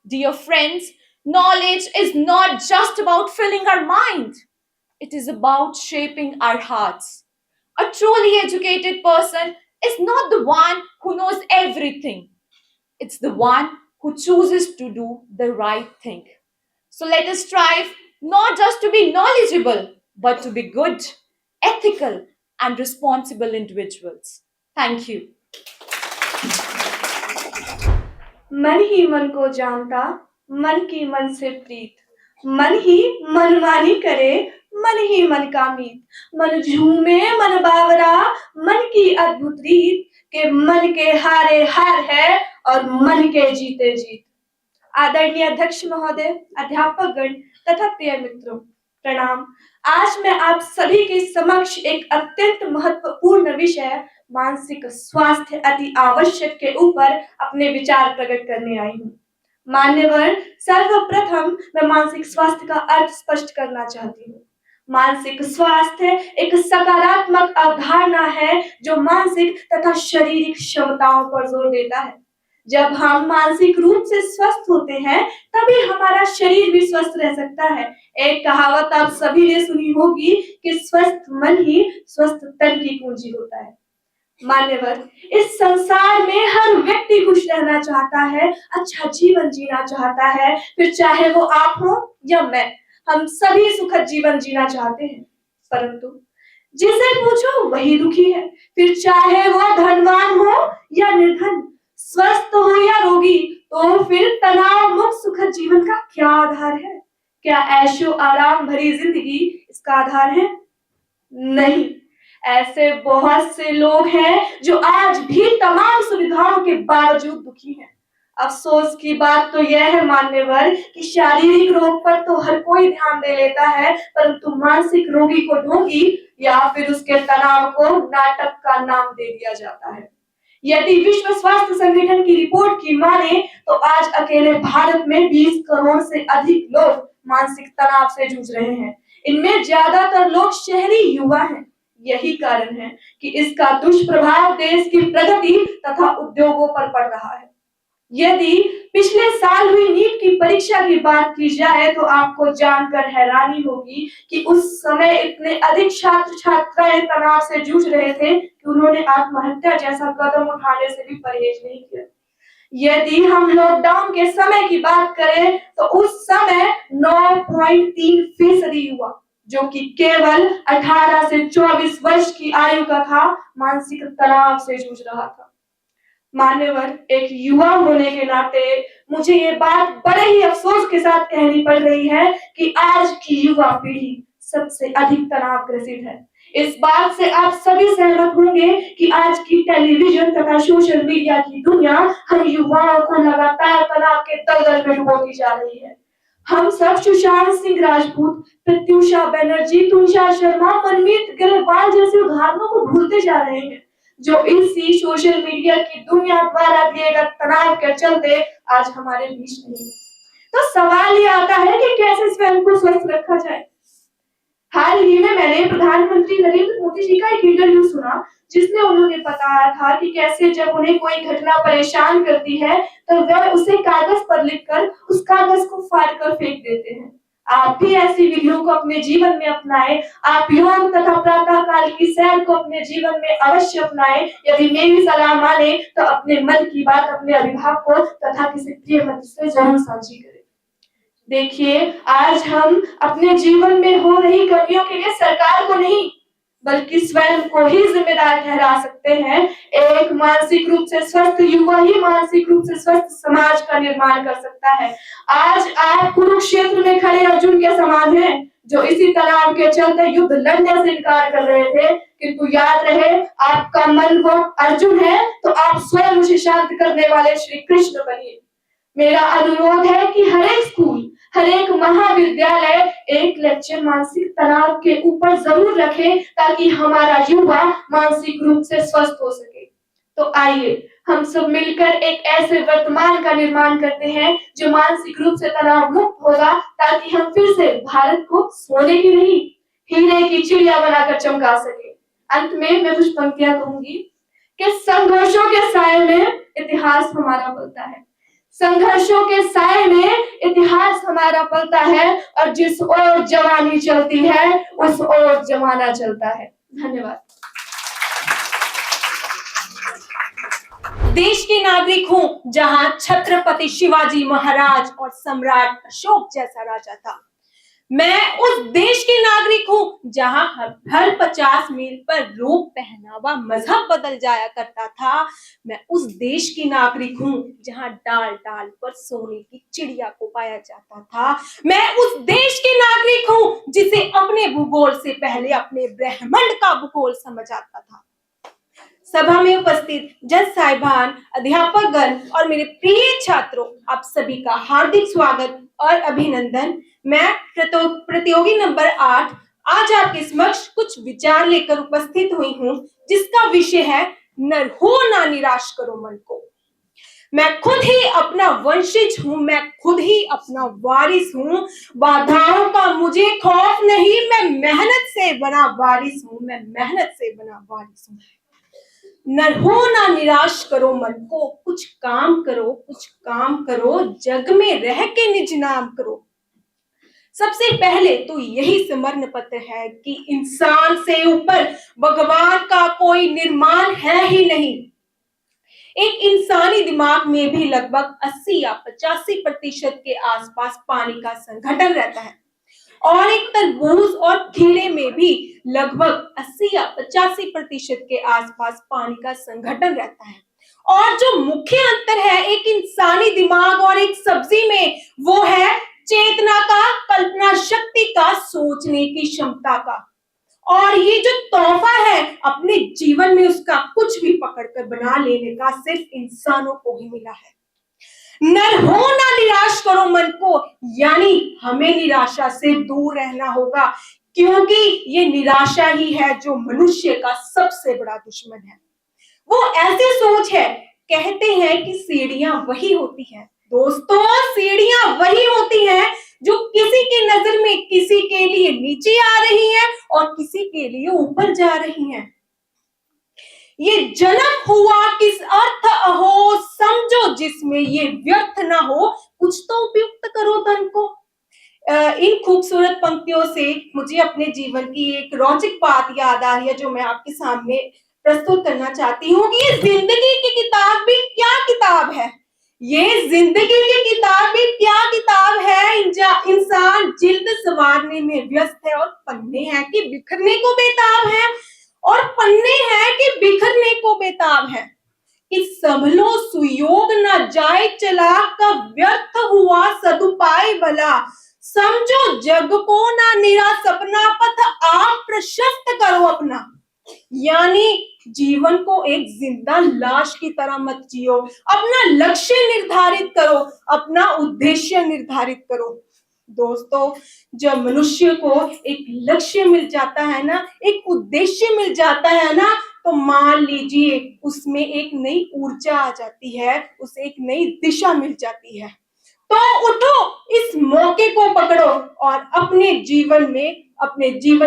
Dear friends, knowledge is not just about filling our mind, it is about shaping our hearts. A truly educated person is not the one who knows everything, it's the one who chooses to do the right thing. So let us strive not just to be knowledgeable, but to be good, ethical, and responsible individuals. Thank you. मन ही मन को जानता, मन की मन से प्रीत, मन ही मनमानी करे, मन ही मन का मीत, मन झूमे मन बावरा, मन की अद्भुत रीत, के मन के हारे हार है और मन के जीते जीत। आदरणीय अध्यक्ष महोदय, अध्यापक गण तथा प्रिय मित्रों, प्रणाम। आज मैं आप सभी के समक्ष एक अत्यंत महत्वपूर्ण विषय मानसिक स्वास्थ्य अति आवश्यक के ऊपर अपने विचार प्रकट करने आई हूँ। मान्यवर, सर्वप्रथम मैं मानसिक स्वास्थ्य का अर्थ स्पष्ट करना चाहती हूँ। मानसिक स्वास्थ्य एक सकारात्मक अवधारणा है जो मानसिक तथा शारीरिक क्षमताओं पर जोर देता है। जब हम मानसिक रूप से स्वस्थ होते हैं तभी हमारा शरीर भी स्वस्थ रह सकता है। एक कहावत आप सभी ने सुनी होगी कि स्वस्थ मन ही स्वस्थ तन की कुंजी होता है। मान्यवर, इस संसार में हर व्यक्ति खुश रहना चाहता है, अच्छा जीवन जीना चाहता है, फिर चाहे वो आप हो या मैं, हम सभी सुखद जीवन जीना चाहते हैं। परंतु जिसे पूछो वही दुखी है, फिर चाहे वो धनवान हो या निर्धन, स्वस्थ हो या रोगी, तो फिर तनाव मुक्त सुखद जीवन का क्या आधार है? क्या ऐशो आराम भरी जिंदगी इसका आधार है? नहीं। ऐसे बहुत से लोग हैं जो आज भी तमाम सुविधाओं के बावजूद दुखी हैं। अफसोस की बात तो यह है मान्यवर कि शारीरिक रोग पर तो हर कोई ध्यान दे लेता है, परंतु मानसिक रोगी को ढोंगी या फिर उसके तनाव को नाटक का नाम दे दिया जाता है। यदि विश्व स्वास्थ्य संगठन की रिपोर्ट की माने तो आज अकेले भारत में 20 करोड़ से अधिक लोग मानसिक तनाव से जूझ रहे हैं। इनमें ज्यादातर लोग शहरी युवा हैं। यही कारण है कि इसका दुष्प्रभाव देश की प्रगति तथा उद्योगों पर पड़ रहा है। यदि पिछले साल हुई नीट की परीक्षा की बात की जाए तो आपको जानकर हैरानी होगी कि उस समय इतने अधिक छात्र छात्राएं तनाव से जूझ रहे थे कि उन्होंने आत्महत्या जैसा कदम उठाने से भी परहेज नहीं किया। यदि हम लॉकडाउन के समय की बात करें तो उस समय 9.3% युवा, जो कि केवल 18 से 24 वर्ष की आयु का था, मानसिक तनाव से जूझ रहा था। मान्यवर, एक युवा होने के नाते मुझे ये बात बड़े ही अफसोस के साथ कहनी पड़ रही है कि आज की युवा पीढ़ी सबसे अधिक तनाव ग्रसित है। इस बात से आप सभी सहमत होंगे कि आज की टेलीविजन तथा सोशल मीडिया की दुनिया हम युवाओं को लगातार तनाव के दलदल में डुबोती जा रही है। हम सब सुशांत सिंह राजपूत, प्रत्युषा बनर्जी, तुषार शर्मा, मनमीत ग्रेवाल जैसे उदाहरणों को भूलते जा रहे हैं, जो इसी सोशल मीडिया की दुनिया द्वारा दिए गए तनाव के चलते आज हमारे बीच नहीं है। तो सवाल ये आता है कि कैसे स्वयं को स्वस्थ रखा जाए। हाल ही में मैंने प्रधानमंत्री नरेंद्र मोदी जी का एक इंटरव्यू सुना, जिसमें उन्होंने बताया था कि कैसे जब उन्हें कोई घटना परेशान करती है तो वह उसे कागज पर लिखकर उस कागज को फाड़ कर फेंक देते हैं। आप भी ऐसी विधियों को अपने जीवन में अपनाएं। आप योग तथा प्रातः काल की सैर को अपने जीवन में अवश्य अपनाएं। यदि मेरी सलाह माने तो अपने मन की बात अपने अभिभावकों तथा किसी प्रिय मित्र से जरूर साझी करें। देखिए, आज हम अपने जीवन में हो रही कमियों के लिए सरकार को नहीं बल्कि स्वयं को ही जिम्मेदार ठहरा सकते हैं। एक मानसिक रूप से स्वस्थ युवा ही मानसिक रूप से स्वस्थ समाज का निर्माण कर सकता है। आज आप कुरुक्षेत्र में खड़े अर्जुन के समान हैं, जो इसी तनाव के चलते युद्ध लड़ने से इनकार कर रहे थे, किंतु याद रहे, आपका मन वो अर्जुन है तो आप स्वयं उसे शांत करने वाले श्री कृष्ण बनिए। मेरा अनुरोध है कि हर एक स्कूल, हर एक महाविद्यालय एक लेक्चर मानसिक तनाव के ऊपर जरूर रखे, ताकि हमारा युवा मानसिक रूप से स्वस्थ हो सके। तो आइए हम सब मिलकर एक ऐसे वर्तमान का निर्माण करते हैं जो मानसिक रूप से तनाव मुक्त होगा, ताकि हम फिर से भारत को सोने की नहीं, हीरे की चिड़िया बनाकर चमका सके। अंत में मैं कुछ पंक्तियां कहूंगी कि संघर्षों के साए में इतिहास हमारा पलता है, संघर्षों के साए में इतिहास हमारा पलता है, और जिस ओर जवानी चलती है उस ओर जमाना चलता है। धन्यवाद। देश के नागरिक हूं जहां छत्रपति शिवाजी महाराज और सम्राट अशोक जैसा राजा था। मैं उस देश के नागरिक हूं जहां हर 50 मील पर रूप, पहनावा, मजहब बदल जाया करता था। मैं उस देश की नागरिक हूं जहां डाल डाल पर सोने की चिड़िया को पाया जाता था। मैं उस देश के नागरिक हूं जिसे अपने भूगोल से पहले अपने ब्रह्मांड का भूगोल समझ आता था। सभा में उपस्थित जज साहिबान, अध्यापकगण और मेरे प्रिय छात्रों, आप सभी का हार्दिक स्वागत और अभिनंदन। मैं प्रतियोगी नंबर 8 आज आपके समक्ष कुछ विचार लेकर उपस्थित हुई हूँ, जिसका विषय है नर हो ना निराश करो मन को। मैं खुद ही अपना वंशज हूँ, मैं खुद ही अपना वारिस हूँ। बाधाओं का मुझे खौफ नहीं, मैं मेहनत से बना वारिस हूँ, मैं मेहनत से बना वारिस हूँ। नर हो ना निराश करो मन को, कुछ काम करो, कुछ काम करो, जग में रह के निज नाम करो। सबसे पहले तो यही स्मरण पत्र है कि इंसान से ऊपर भगवान का कोई निर्माण है ही नहीं। एक इंसानी दिमाग में भी लगभग 80 या 85% के आसपास पानी का संघटन रहता है, और एक तरबूज और खीरे में भी लगभग 80 या 85% के आसपास पानी का संघटन रहता है। और जो मुख्य अंतर है एक इंसानी दिमाग और एक सब्जी में, वो है चेतना का, कल्पना शक्ति का, सोचने की क्षमता का। और ये जो तोहफा है अपने जीवन में उसका कुछ भी पकड़कर बना लेने का सिर्फ इंसानों को ही मिला है। नर हो ना निराश करो मन को, यानी हमें निराशा से दूर रहना होगा, क्योंकि ये निराशा ही है जो मनुष्य का सबसे बड़ा दुश्मन है। वो ऐसी सोच है, कहते हैं कि सीढ़ियां वही होती हैं। दोस्तों, सीढ़ियां वही होती हैं जो किसी की नजर में किसी के लिए नीचे आ रही हैं और किसी के लिए ऊपर जा रही हैं। ये जन्म हुआ किस अर्थ अहो, समझो जिसमें ये व्यर्थ ना हो, कुछ तो उपयुक्त करो धन को। इन खूबसूरत पंक्तियों से मुझे अपने जीवन की एक रोचक बात याद आ रही है, जो मैं आपके सामने प्रस्तुत करना चाहती हूँ कि ये जिंदगी की किताब भी क्या किताब है। ये जिंदगी की किताब भी क्या किताब है। इंसान जिल्द संवारने में व्यस्त है और पन्ने हैं कि बिखरने को बेताब है, और पन्ने हैं कि बिखरने को बेताब है। कि संभलो सुयोग न जाए चला, कब व्यर्थ हुआ सदुपाय भला। समझो जग को ना निरा सपना, पथ आप प्रशस्त करो अपना। यानी जीवन को एक जिंदा लाश की तरह मत जियो, अपना लक्ष्य निर्धारित करो, अपना उद्देश्य निर्धारित करो। दोस्तों, जब मनुष्य को एक लक्ष्य मिल जाता है ना, एक उद्देश्य मिल जाता है ना, तो मान लीजिए उसमें एक नई ऊर्जा आ जाती है, उसे एक नई दिशा मिल जाती है। तो उठो, इस मौके को पकड़ो और अपने जीवन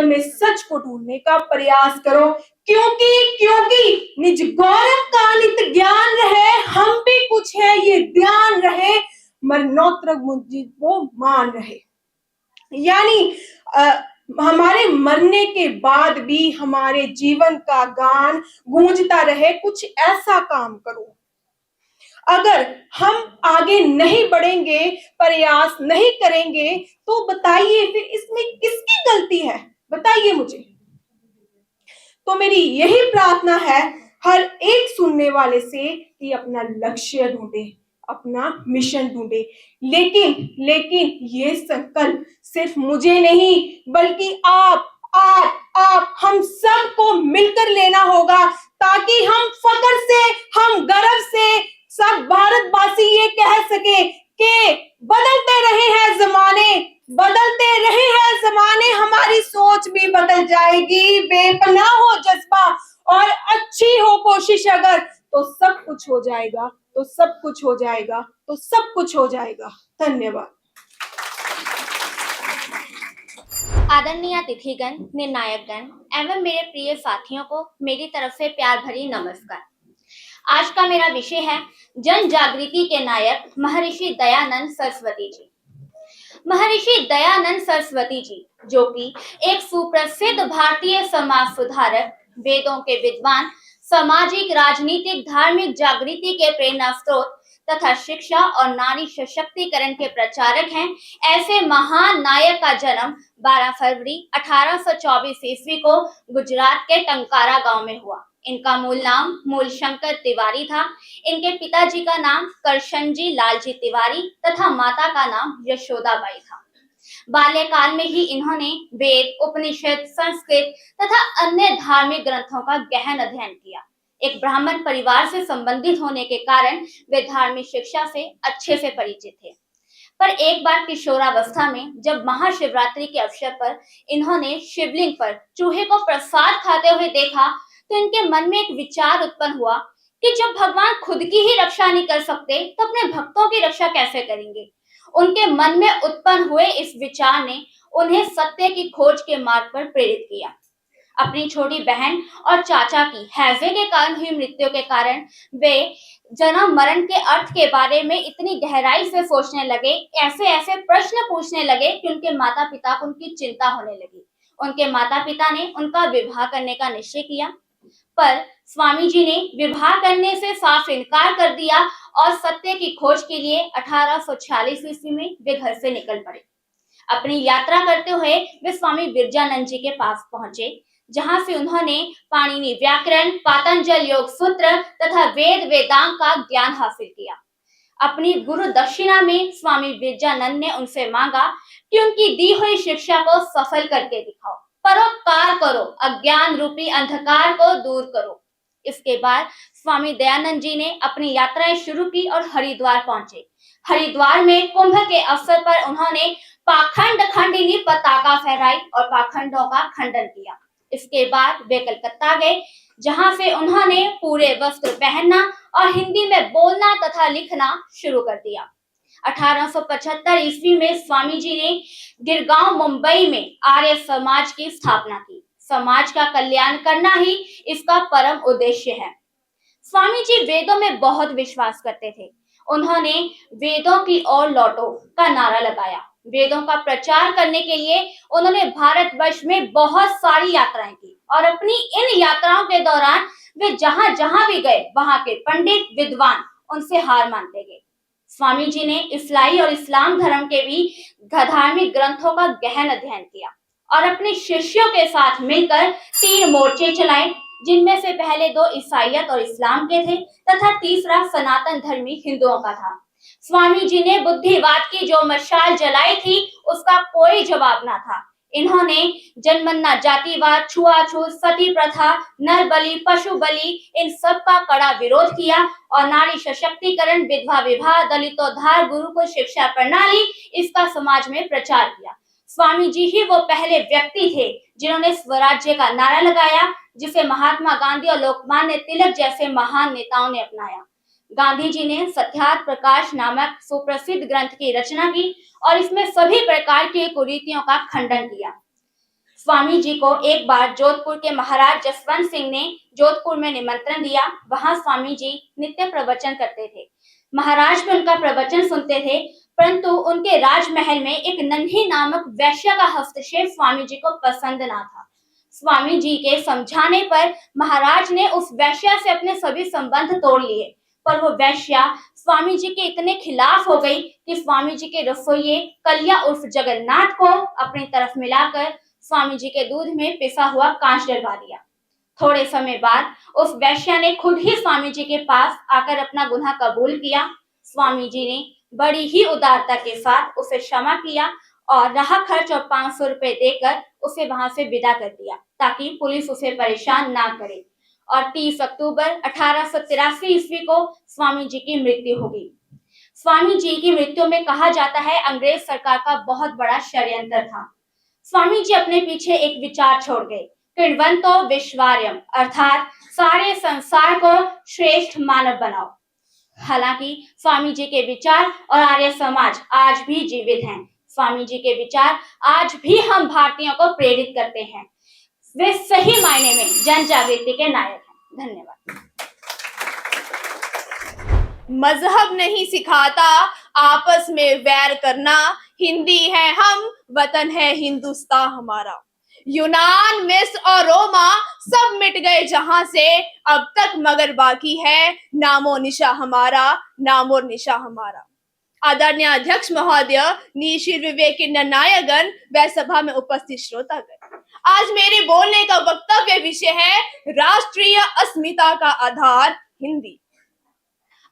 में सच को ढूंढने का प्रयास करो। क्योंकि निज गौरव का नित ज्ञान रहे, हम भी कुछ है ये ध्यान रहे, मरणोत्तर मुझे वो मान रहे। यानी हमारे मरने के बाद भी हमारे जीवन का गान गूंजता रहे, कुछ ऐसा काम करो। अगर हम आगे नहीं बढ़ेंगे, प्रयास नहीं करेंगे, तो बताइए फिर इसमें किसकी गलती है? बताइए मुझे। तो मेरी यही प्रार्थना है हर एक सुनने वाले से कि अपना लक्ष्य ढूंढे, अपना मिशन ढूंढे। लेकिन ये संकल्प सिर्फ मुझे नहीं, बल्कि आप हम सबको मिलकर लेना होगा, ताकि हम फख्र से, हम गर्व से सब भारतवासी ये कह सके कि बदलते रहे हैं जमाने, हमारी सोच भी बदल जाएगी। बेपनाह हो जज्बा और अच्छी हो कोशिश अगर, तो सब कुछ हो जाएगा, तो सब कुछ हो जाएगा, तो सब कुछ हो जाएगा। धन्यवाद। आदरणीय अतिथिगण, निर्णायकगण एवं मेरे प्रिय साथियों को मेरी तरफ से प्यार भरी नमस्कार। आज का मेरा विषय है जन जागृति के नायक महर्षि दयानंद सरस्वती जी। महर्षि दयानंद सरस्वती जी, जो कि एक सुप्रसिद्ध भारतीय समाज सुधारक, वेदों के विद्वान, सामाजिक, राजनीतिक, धार्मिक जागृति के प्रेरणा स्रोत तथा शिक्षा और नारी सशक्तिकरण के प्रचारक हैं। ऐसे महान नायक का जन्म 12 फरवरी 1824 ईस्वी को गुजरात के टंकारा गांव में हुआ। इनका मूल नाम मूलशंकर तिवारी था। इनके पिताजी का नाम करशनजी लालजी तिवारी तथा माता का नाम यशोदाबाई था। बाल्यकाल में ही इन्होंने वेद, उपनिषद, संस्कृत तथा अन्य धार्मिक ग्रंथों का गहन अध्ययन किया। एक ब्राह्मण परिवार से संबंधित होने के कारण वे धार्मिक शिक्षा से अच्छे से परिचित थे। पर एक बार किशोरावस्था में जब महाशिवरात्रि के अवसर पर इन्होंने शिवलिंग पर चूहे को प्रसाद खाते हुए देखा, तो इनके मन में एक विचार उत्पन्न हुआ कि जब भगवान खुद की ही रक्षा नहीं कर सकते, तो अपने भक्तों की रक्षा कैसे करेंगे। उनके मन में उत्पन्न हुए इस विचार ने उन्हें सत्य की खोज के मार्ग पर प्रेरित किया। अपनी छोटी बहन और चाचा की हैजे के कारण हुई मृत्यु के कारण वे जन्म मरण के अर्थ के बारे में इतनी गहराई से सोचने लगे, ऐसे प्रश्न पूछने लगे कि उनके माता पिता को उनकी चिंता होने लगी। उनके माता पिता ने उनका विवाह करने का निश्चय किया, पर स्वामी जी ने विवाह करने से साफ इनकार कर दिया और सत्य की खोज के लिए 1846 ईस्वी में वे घर से निकल पड़े। अपनी यात्रा करते हुए वे स्वामी विरजानंद जी के पास पहुंचे, जहां से उन्होंने पाणिनि व्याकरण, पातंजल योग सूत्र तथा वेद वेदांग का ज्ञान हासिल किया। अपनी गुरु दक्षिणा में स्वामी विरजानंद ने उनसे मांगा कि उनकी दी हुई शिक्षा को सफल करके दिखाओ, परोपकार करो, अज्ञान रूपी अंधकार को दूर करो। इसके बाद स्वामी दयानंद जी ने अपनी यात्राएं शुरू की और हरिद्वार पहुंचे। हरिद्वार में कुंभ के अवसर पर उन्होंने पाखंड खंडिनी पताका फहराई और पाखंडों का खंडन किया। इसके बाद वे कलकत्ता गए, जहां से उन्होंने पूरे वस्त्र पहनना और हिंदी में बोलना तथा लिखना शुरू कर दिया। 1875 ईस्वी में स्वामी जी ने गिरगांव मुंबई में आर्य समाज की स्थापना की। समाज का कल्याण करना ही इसका परम उद्देश्य है। स्वामी जी वेदों में बहुत विश्वास करते थे। उन्होंने वेदों की ओर लौटो का नारा लगाया। वेदों का प्रचार करने के लिए उन्होंने भारतवर्ष में बहुत सारी यात्राएं की और अपनी इन यात्राओं के दौरान वे जहां जहां भी गए वहां के पंडित विद्वान उनसे हार मानते गए। स्वामी जी ने इस्लामी और इस्लाम धर्म के भी धार्मिक ग्रंथों का गहन अध्ययन किया और अपने शिष्यों के साथ मिलकर 3 मोर्चे चलाए, जिनमें से पहले 2 ईसाईयत और इस्लाम के थे तथा तीसरा सनातन धर्मी हिंदुओं का था। स्वामी जी ने बुद्धिवाद की जो मशाल जलाई थी उसका कोई जवाब ना था। इन्होंने जनगणना, जातिवाद, छुआछूत, सती प्रथा, नर बलि, पशु बलि इन सब का कड़ा विरोध किया और नारी सशक्तिकरण, विधवा विवाह, दलितोद्धार, गुरुकुल शिक्षा प्रणाली इसका समाज में प्रचार किया। स्वामी जी ही वो पहले व्यक्ति थे जिन्होंने स्वराज्य का नारा लगाया, जिसे महात्मा गांधी और लोकमान्य तिलक जैसे महान नेताओं ने अपनाया। गांधी जी ने सत्याग्रह प्रकाश नामक सुप्रसिद्ध ग्रंथ की रचना की और इसमें सभी प्रकार की कुरीतियों का खंडन किया। स्वामी जी को एक बार जोधपुर के महाराज जसवंत सिंह ने जोधपुर में निमंत्रण दिया। वहां स्वामी जी नित्य प्रवचन करते थे। महाराज भी उनका प्रवचन सुनते थे, परंतु उनके राजमहल में एक नन्ही नामक वैश्या का हस्तक्षेप स्वामी जी को पसंद ना था। स्वामी जी के समझाने पर महाराज ने उस वैश्या से अपने सभी संबंध तोड़ लिए, पर वो वैश्या स्वामी जी के इतने खिलाफ हो गई कि स्वामी जी के रसोइये कलिया उर्फ जगन्नाथ को अपनी तरफ मिलाकर स्वामी जी के दूध में पिसा हुआ कांच डलवा दिया। थोड़े समय बाद उस वैश्या ने खुद ही स्वामी जी के पास आकर अपना गुनाह कबूल किया। स्वामी जी ने बड़ी ही उदारता के साथ उसे क्षमा किया और राह खर्च और 500 रुपए देकर उसे वहां से विदा कर दिया ताकि पुलिस उसे परेशान ना करे। और 30 अक्टूबर 1883 ईस्वी को स्वामी जी की मृत्यु हो गई। स्वामी जी की मृत्यु में कहा जाता है अंग्रेज सरकार का बहुत बड़ा षड्यंत्र था। स्वामी जी अपने पीछे एक विचार छोड़ गए, कृण्वन्तो विश्वार्यम, अर्थात सारे संसार को श्रेष्ठ मानव बनाओ। हालांकि स्वामी जी के विचार और आर्य समाज आज भी जीवित हैं। स्वामी जी के विचार आज भी हम भारतीयों को प्रेरित करते हैं। वे सही मायने में जन जागृति के नायक हैं। धन्यवाद। मजहब नहीं सिखाता आपस में वैर करना, हिंदी है हम, वतन है हिंदुस्तान हमारा। यूनान, मिस्र और रोमा सब मिट गए जहां से, अब तक मगर बाकी है नामो निशा हमारा, नामो निशा हमारा। आदरणीय अध्यक्ष महोदय, निशील विवेकी निर्णायकगण व सभा में उपस्थित श्रोतागण, आज मेरे बोलने का वक्तव्य विषय है राष्ट्रीय अस्मिता का आधार हिंदी।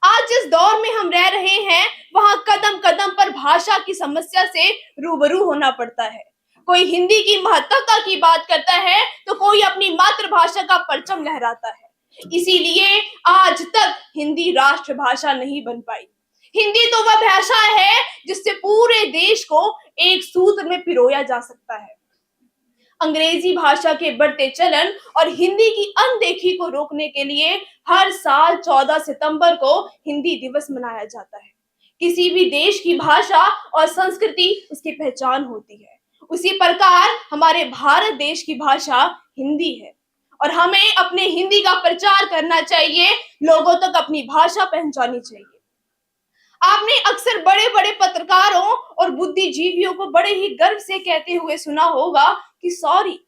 आज जिस दौर में हम रह रहे हैं वहां कदम कदम पर भाषा की समस्या से रूबरू होना पड़ता है। कोई हिंदी की महत्वता की बात करता है तो कोई अपनी मातृभाषा का परचम लहराता है। इसीलिए आज तक हिंदी राष्ट्रभाषा नहीं बन पाई। हिंदी तो वह भाषा है जिससे पूरे देश को एक सूत्र में पिरोया जा सकता है। अंग्रेजी भाषा के बढ़ते चलन और हिंदी की अनदेखी को रोकने के लिए हर साल 14 सितंबर को हिंदी दिवस मनाया जाता है। किसी भी देश की भाषा और संस्कृति उसकी पहचान होती है। उसी प्रकार हमारे भारत देश की भाषा हिंदी है और हमें अपने हिंदी का प्रचार करना चाहिए, लोगों तक अपनी भाषा पहुंचानी चाहिए। आपने अक्सर बड़े बड़े पत्रकारों और बुद्धिजीवियों को बड़े ही गर्व से कहते हुए सुना होगा कि सॉरी,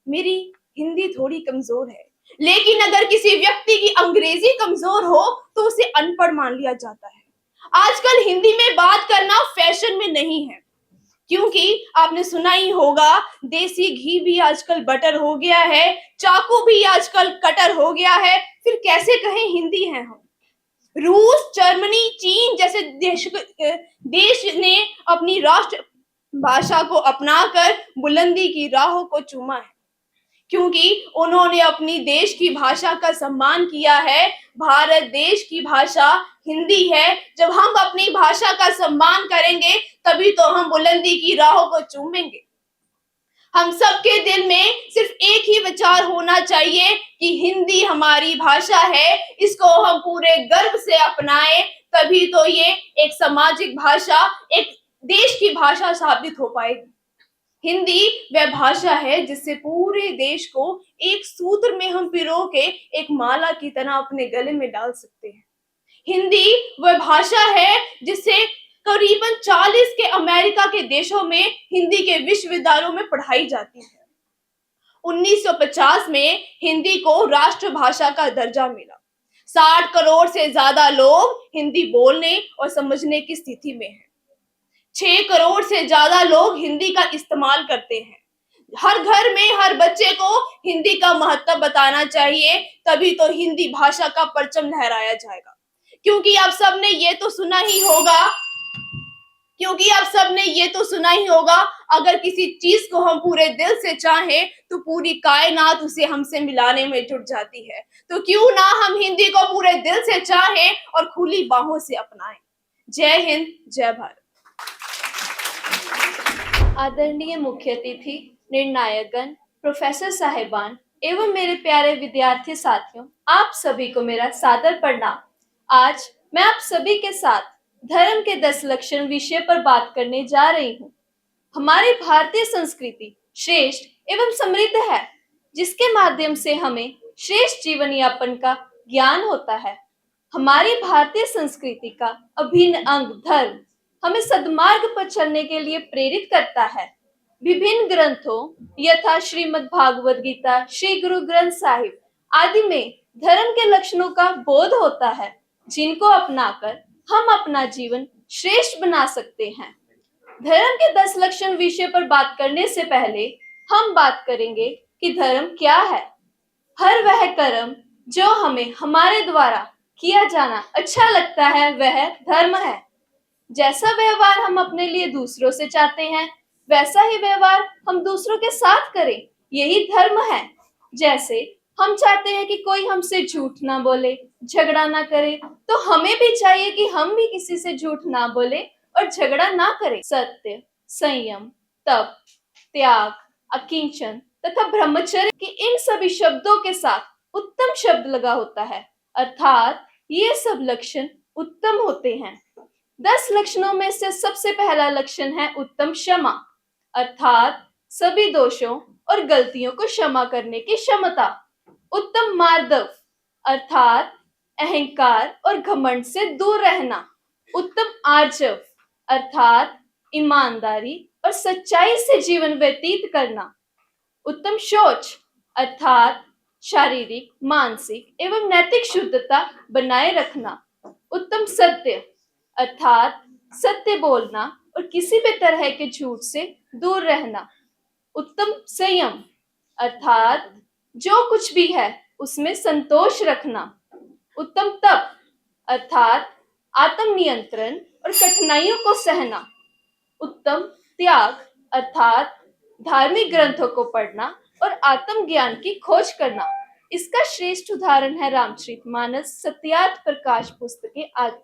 मेरी हिंदी थोड़ी कमजोर है। लेकिन अगर किसी व्यक्ति की अंग्रेजी कमजोर हो तो उसे अनपढ़ मान लिया जाता है। आजकल हिंदी में बात करना फैशन में नहीं है, क्योंकि आपने सुना ही होगा देसी घी भी आजकल बटर हो गया है, चाकू भी आजकल कटर हो गया है, फिर कैसे कहें हिंदी है हम। रूस, जर्मनी, चीन जैसे देश ने अपनी राष्ट्र भाषा को अपनाकर बुलंदी की राहों को चूमा है, क्योंकि उन्होंने अपनी देश की भाषा का सम्मान किया है। भारत देश की भाषा हिंदी है। जब हम अपनी भाषा का सम्मान करेंगे तभी तो हम बुलंदी की राहों को चूमेंगे। हम सबके दिल में सिर्फ एक ही विचार होना चाहिए कि हिंदी हमारी भाषा है, इसको हम पूरे गर्व से अपनाएं, तभी तो ये एक सामाजिक भाषा, एक देश की भाषा साबित हो पाएगी। हिंदी वह भाषा है जिससे पूरे देश को एक सूत्र में हम पिरो के एक माला की तरह अपने गले में डाल सकते हैं। हिंदी वह भाषा है जिससे करीबन 40 के अमेरिका के देशों में हिंदी के विश्वविद्यालयों में पढ़ाई जाती है। 1950 में हिंदी को राष्ट्रभाषा का दर्जा मिला। 60 करोड़ से ज्यादा लोग हिंदी बोलने और समझने की स्थिति में हैं। 6 करोड़ से ज्यादा लोग हिंदी का इस्तेमाल करते हैं। हर घर में हर बच्चे को हिंदी का महत्व बताना चाहिए, तभी तो हिंदी भाषा का परचम लहराया जाएगा। क्योंकि आप सबने ये तो सुना ही होगा, अगर किसी चीज को हम पूरे दिल से चाहें तो पूरी कायनात उसे हमसे मिलाने में जुट जाती है। तो क्यों ना हम हिंदी को पूरे दिल से चाहें और खुली बाहों से अपनाएं। जय हिंद, जय भारत। आदरणीय मुख्य अतिथि, निर्णायकगण, प्रोफेसर साहिबान एवं मेरे प्यारे विद्यार्थी साथियों, आप सभी को मेरा सादर प्रणाम। आज मैं आप सभी के साथ धर्म के 10 लक्षण विषय पर बात करने जा रही हूँ। हमारी भारतीय संस्कृति श्रेष्ठ एवं समृद्ध है, जिसके माध्यम से हमें श्रेष्ठ जीवन यापन का ज्ञान होता है। हमारी भारतीय संस्कृति का अभिन्न अंग धर्म हमें सद्मार्ग पर चलने के लिए प्रेरित करता है। विभिन्न ग्रंथों यथा श्रीमद् भागवत गीता, श्री गुरु ग्रंथ साहिब आदि में धर्म के लक्षणों का बोध होता है, जिनको अपनाकर हम अपना जीवन श्रेष्ठ बना सकते हैं। धर्म के 10 लक्षण विषय पर बात करने से पहले हम बात करेंगे कि धर्म क्या है। हर वह कर्म जो हमें हमारे द्वारा किया जाना अच्छा लगता है, वह धर्म है। जैसा व्यवहार हम अपने लिए दूसरों से चाहते हैं, वैसा ही व्यवहार हम दूसरों के साथ करें, यही धर्म है। जैसे हम चाहते हैं कि कोई हमसे झूठ ना बोले, झगड़ा ना करे, तो हमें भी चाहिए कि हम भी किसी से झूठ ना बोले और झगड़ा ना करें। सत्य, संयम, तप, त्याग, अकिंचन तथा ब्रह्मचर्य के इन सभी शब्दों के साथ उत्तम शब्द लगा होता है, अर्थात ये सब लक्षण उत्तम होते हैं। 10 लक्षणों में से सबसे पहला लक्षण है उत्तम क्षमा, अर्थात सभी दोषों और गलतियों को क्षमा करने की क्षमता। उत्तम मार्दव, अर्थात अहंकार और घमंड से दूर रहना। उत्तम आर्जव, अर्थात ईमानदारी और सच्चाई से जीवन व्यतीत करना। उत्तम शौच, अर्थात शारीरिक, मानसिक एवं नैतिक शुद्धता बनाए रखना। उत्तम सत्य, अर्थात सत्य बोलना और किसी भी तरह के झूठ से दूर रहना। उत्तम संयम, अर्थात जो कुछ भी है उसमें संतोष रखना। उत्तम तप, अर्थात आत्म नियंत्रण और कठिनाइयों को सहना। उत्तम त्याग, अर्थात धार्मिक ग्रंथों को पढ़ना और आत्म ज्ञान की खोज करना। इसका श्रेष्ठ उदाहरण है रामचरितमानस, सत्यार्थ प्रकाश पुस्तकें आदि।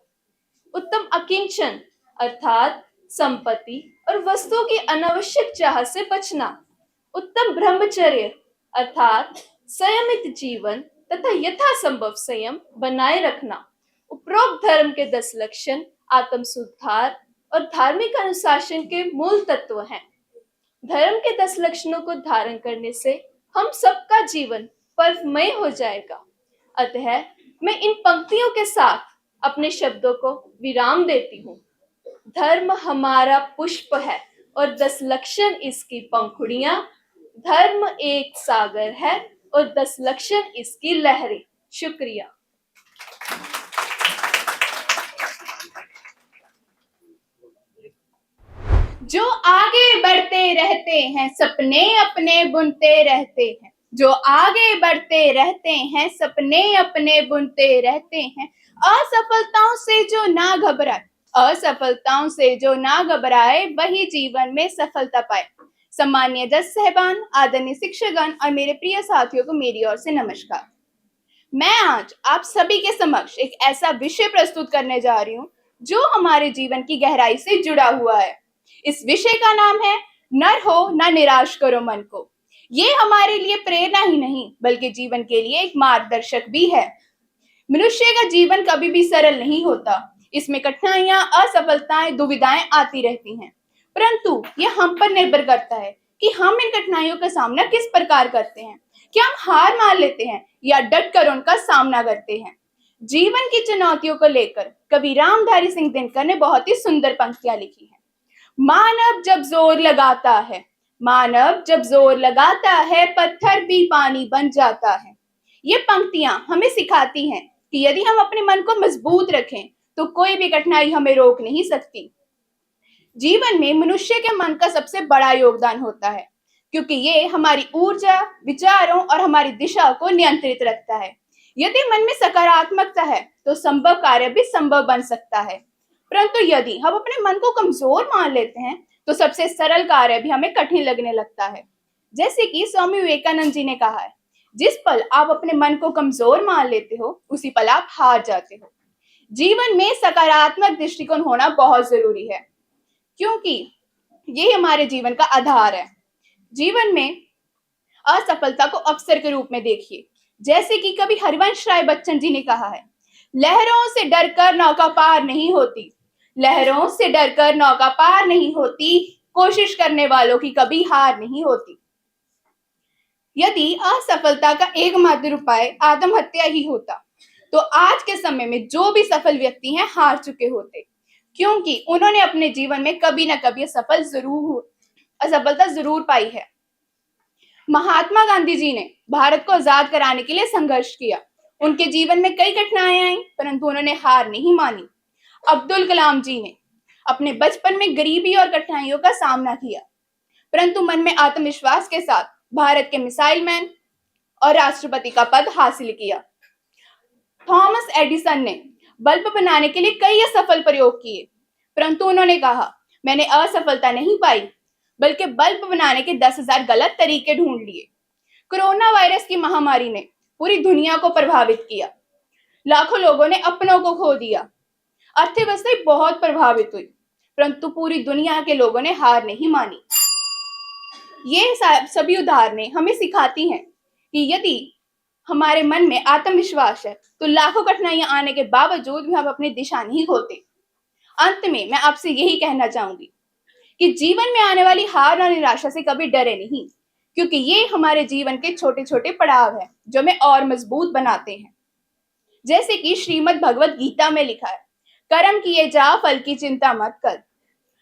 उत्तम अकिंचन, अर्थात संपत्ति और वस्तुओं की अनावश्यक चाह से बचना। उत्तम ब्रह्मचर्य, अर्थात संयमित जीवन तथा यथासंभव संयम बनाए रखना। उपरोक्त धर्म के 10 लक्षण आत्म सुधार और धार्मिक अनुशासन के मूल तत्व हैं। धर्म के 10 लक्षणों को धारण करने से हम सबका जीवन पर्वमय हो जाएगा। अतः मैं इन पंक्तियों के साथ अपने शब्दों को विराम देती हूँ। धर्म हमारा पुष्प है और 10 लक्षण इसकी पंखुड़ियां। धर्म एक सागर है और 10 लक्षण इसकी लहरें। शुक्रिया। जो आगे बढ़ते रहते हैं सपने अपने बुनते रहते हैं, जो आगे बढ़ते रहते हैं सपने अपने बुनते रहते हैं। असफलताओं से जो ना घबराए, असफलताओं से जो ना घबराए, वही जीवन में सफलता पाए। सम्मानीय जज साहिबान, आदरणीय शिक्षकगण और मेरे प्रिय साथियों को मेरी ओर से नमस्कार। मैं आज आप सभी के समक्ष एक ऐसा विषय प्रस्तुत करने जा रही हूँ जो हमारे जीवन की गहराई से जुड़ा हुआ है। इस विषय का नाम है नर हो ना निराश करो मन को। ये हमारे लिए प्रेरणा ही नहीं बल्कि जीवन के लिए एक मार्गदर्शक भी है। मनुष्य का जीवन कभी भी सरल नहीं होता। इसमें कठिनाइयां, असफलताएं, दुविधाएं आती रहती हैं, परंतु यह हम पर निर्भर करता है कि हम इन कठिनाइयों का सामना किस प्रकार करते हैं। क्या हम हार मान लेते हैं या डट कर उनका सामना करते हैं। जीवन की चुनौतियों को लेकर कवि रामधारी सिंह दिनकर ने बहुत ही सुंदर पंक्तियां लिखी हैं। मानव जब जोर लगाता है, मानव जब जोर लगाता है, पत्थर भी पानी बन जाता है। ये पंक्तियां हमें सिखाती हैं कि यदि हम अपने मन को मजबूत रखें तो कोई भी कठिनाई हमें रोक नहीं सकती। जीवन में मनुष्य के मन का सबसे बड़ा योगदान होता है, क्योंकि ये हमारी ऊर्जा, विचारों और हमारी दिशा को नियंत्रित रखता है। यदि मन में सकारात्मकता है तो संभव कार्य भी संभव बन सकता है, परंतु यदि हम अपने मन को कमजोर मान लेते हैं तो सबसे सरल कार्य भी हमें कठिन लगने लगता है। जैसे कि स्वामी विवेकानंद जी ने कहा है, जिस पल आप अपने मन को कमजोर मान लेते हो उसी पल आप हार जाते हो। जीवन में सकारात्मक दृष्टिकोण होना बहुत जरूरी है, क्योंकि ये हमारे जीवन का आधार है। जीवन में असफलता को अवसर के रूप में देखिए। जैसे कि कवि हरिवंश राय बच्चन जी ने कहा है, लहरों से डरकर नौका पार नहीं होती, लहरों से डरकर नौका पार नहीं होती, कोशिश करने वालों की कभी हार नहीं होती। यदि असफलता का एकमात्र उपाय आत्महत्या ही होता तो आज के समय में जो भी सफल व्यक्ति हैं हार चुके होते, क्योंकि उन्होंने अपने जीवन में कभी ना कभी असफलता जरूर पाई है। महात्मा गांधी जी ने भारत को आजाद कराने के लिए संघर्ष किया। उनके जीवन में कई कठिनाइयां आई, परंतु उन्होंने हार नहीं मानी। अब्दुल कलाम जी ने अपने बचपन में गरीबी और कठिनाइयों का सामना किया, परंतु मन में आत्मविश्वास के साथ भारत के मिसाइल मैन और राष्ट्रपति का पद हासिल किया। थॉमस एडिसन ने बल्ब बनाने के लिए कई असफल प्रयोग किए, परंतु उन्होंने कहा, मैंने असफलता नहीं पाई, बल्कि बल्ब बनाने के 10,000 गलत तरीके ढूंढ लिए। कोरोना वायरस की महामारी ने पूरी दुनिया को प्रभावित किया, लाखों लोगों ने अपनों को खो दिया, अर्थव्यवस्था बहुत प्रभावित हुई, परंतु पूरी दुनिया के लोगों ने हार नहीं मानी। ये सभी उदाहरणें हमें सिखाती हैं कि यदि हमारे मन में आत्मविश्वास है तो लाखों कठिनाइयां आने के बावजूद भी हम अपनी दिशा नहीं खोते। अंत में मैं आपसे यही कहना चाहूंगी कि जीवन में आने वाली हार और निराशा से कभी डरे नहीं, क्योंकि ये हमारे जीवन के छोटे छोटे पड़ाव हैं जो हमें और मजबूत बनाते हैं। जैसे कि श्रीमद् भगवत गीता में लिखा है, कर्म किए जा फल की चिंता मत कर।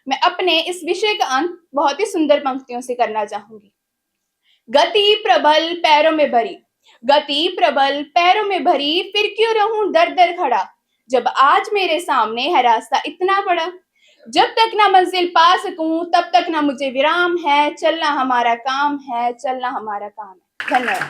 मैं अपने इस विषय का अंत बहुत ही सुंदर पंक्तियों से करना चाहूंगी। गति प्रबल पैरों में भरी, गति प्रबल पैरों में भरी, फिर क्यों रहूं दर दर खड़ा, जब आज मेरे सामने है रास्ता इतना बड़ा, जब तक ना मंजिल पा सकूं तब तक ना मुझे विराम है, चलना हमारा काम है, चलना हमारा काम है। धन्यवाद।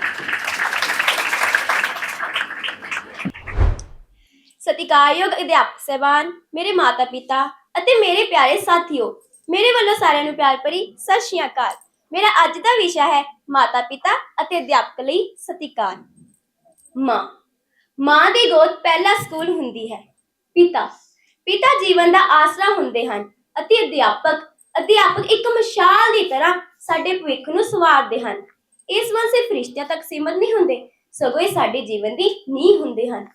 ਸਤਿਕਾਰਯੋਗ ਅਧਿਆਪਕ ਸਹਿਬਾਨ, ਮੇਰੇ ਮਾਤਾ ਪਿਤਾ ਅਤੇ ਮੇਰੇ ਪਿਆਰੇ ਸਾਥੀਓ, ਮੇਰੇ ਵੱਲੋਂ ਸਾਰਿਆਂ ਨੂੰ ਪਿਆਰ ਭਰੀ ਸਤਿ ਸ਼੍ਰੀ ਅਕਾਲ। ਮੇਰਾ ਅੱਜ ਦਾ ਵਿਸ਼ਾ ਹੈ ਮਾਤਾ ਪਿਤਾ ਅਤੇ ਅਧਿਆਪਕ ਲਈ ਸਤਿਕਾਰ। ਮਾਂ, ਮਾਂ ਦੀ ਗੋਦ ਪਹਿਲਾ ਸਕੂਲ ਹੁੰਦੀ ਹੈ। ਪਿਤਾ ਜੀਵਨ ਦਾ ਆਸਰਾ ਹੁੰਦੇ ਹਨ ਅਤੇ ਅਧਿਆਪਕ ਇੱਕ ਮਸ਼ਾਲ ਦੀ ਤਰ੍ਹਾਂ ਸਾਡੇ ਭਵਿੱਖ ਨੂੰ ਸੰਵਾਰਦੇ ਹਨ। ਇਸ ਵੱਲ ਸਿਰਫ ਰਿਸ਼ਤਿਆਂ ਤੱਕ ਸੀਮਤ ਨਹੀਂ ਹੁੰਦੇ, ਸਗੋਂ ਇਹ ਸਾਡੇ ਜੀਵਨ ਦੀ ਨੀਂਹ ਹੁੰਦੇ ਹਨ।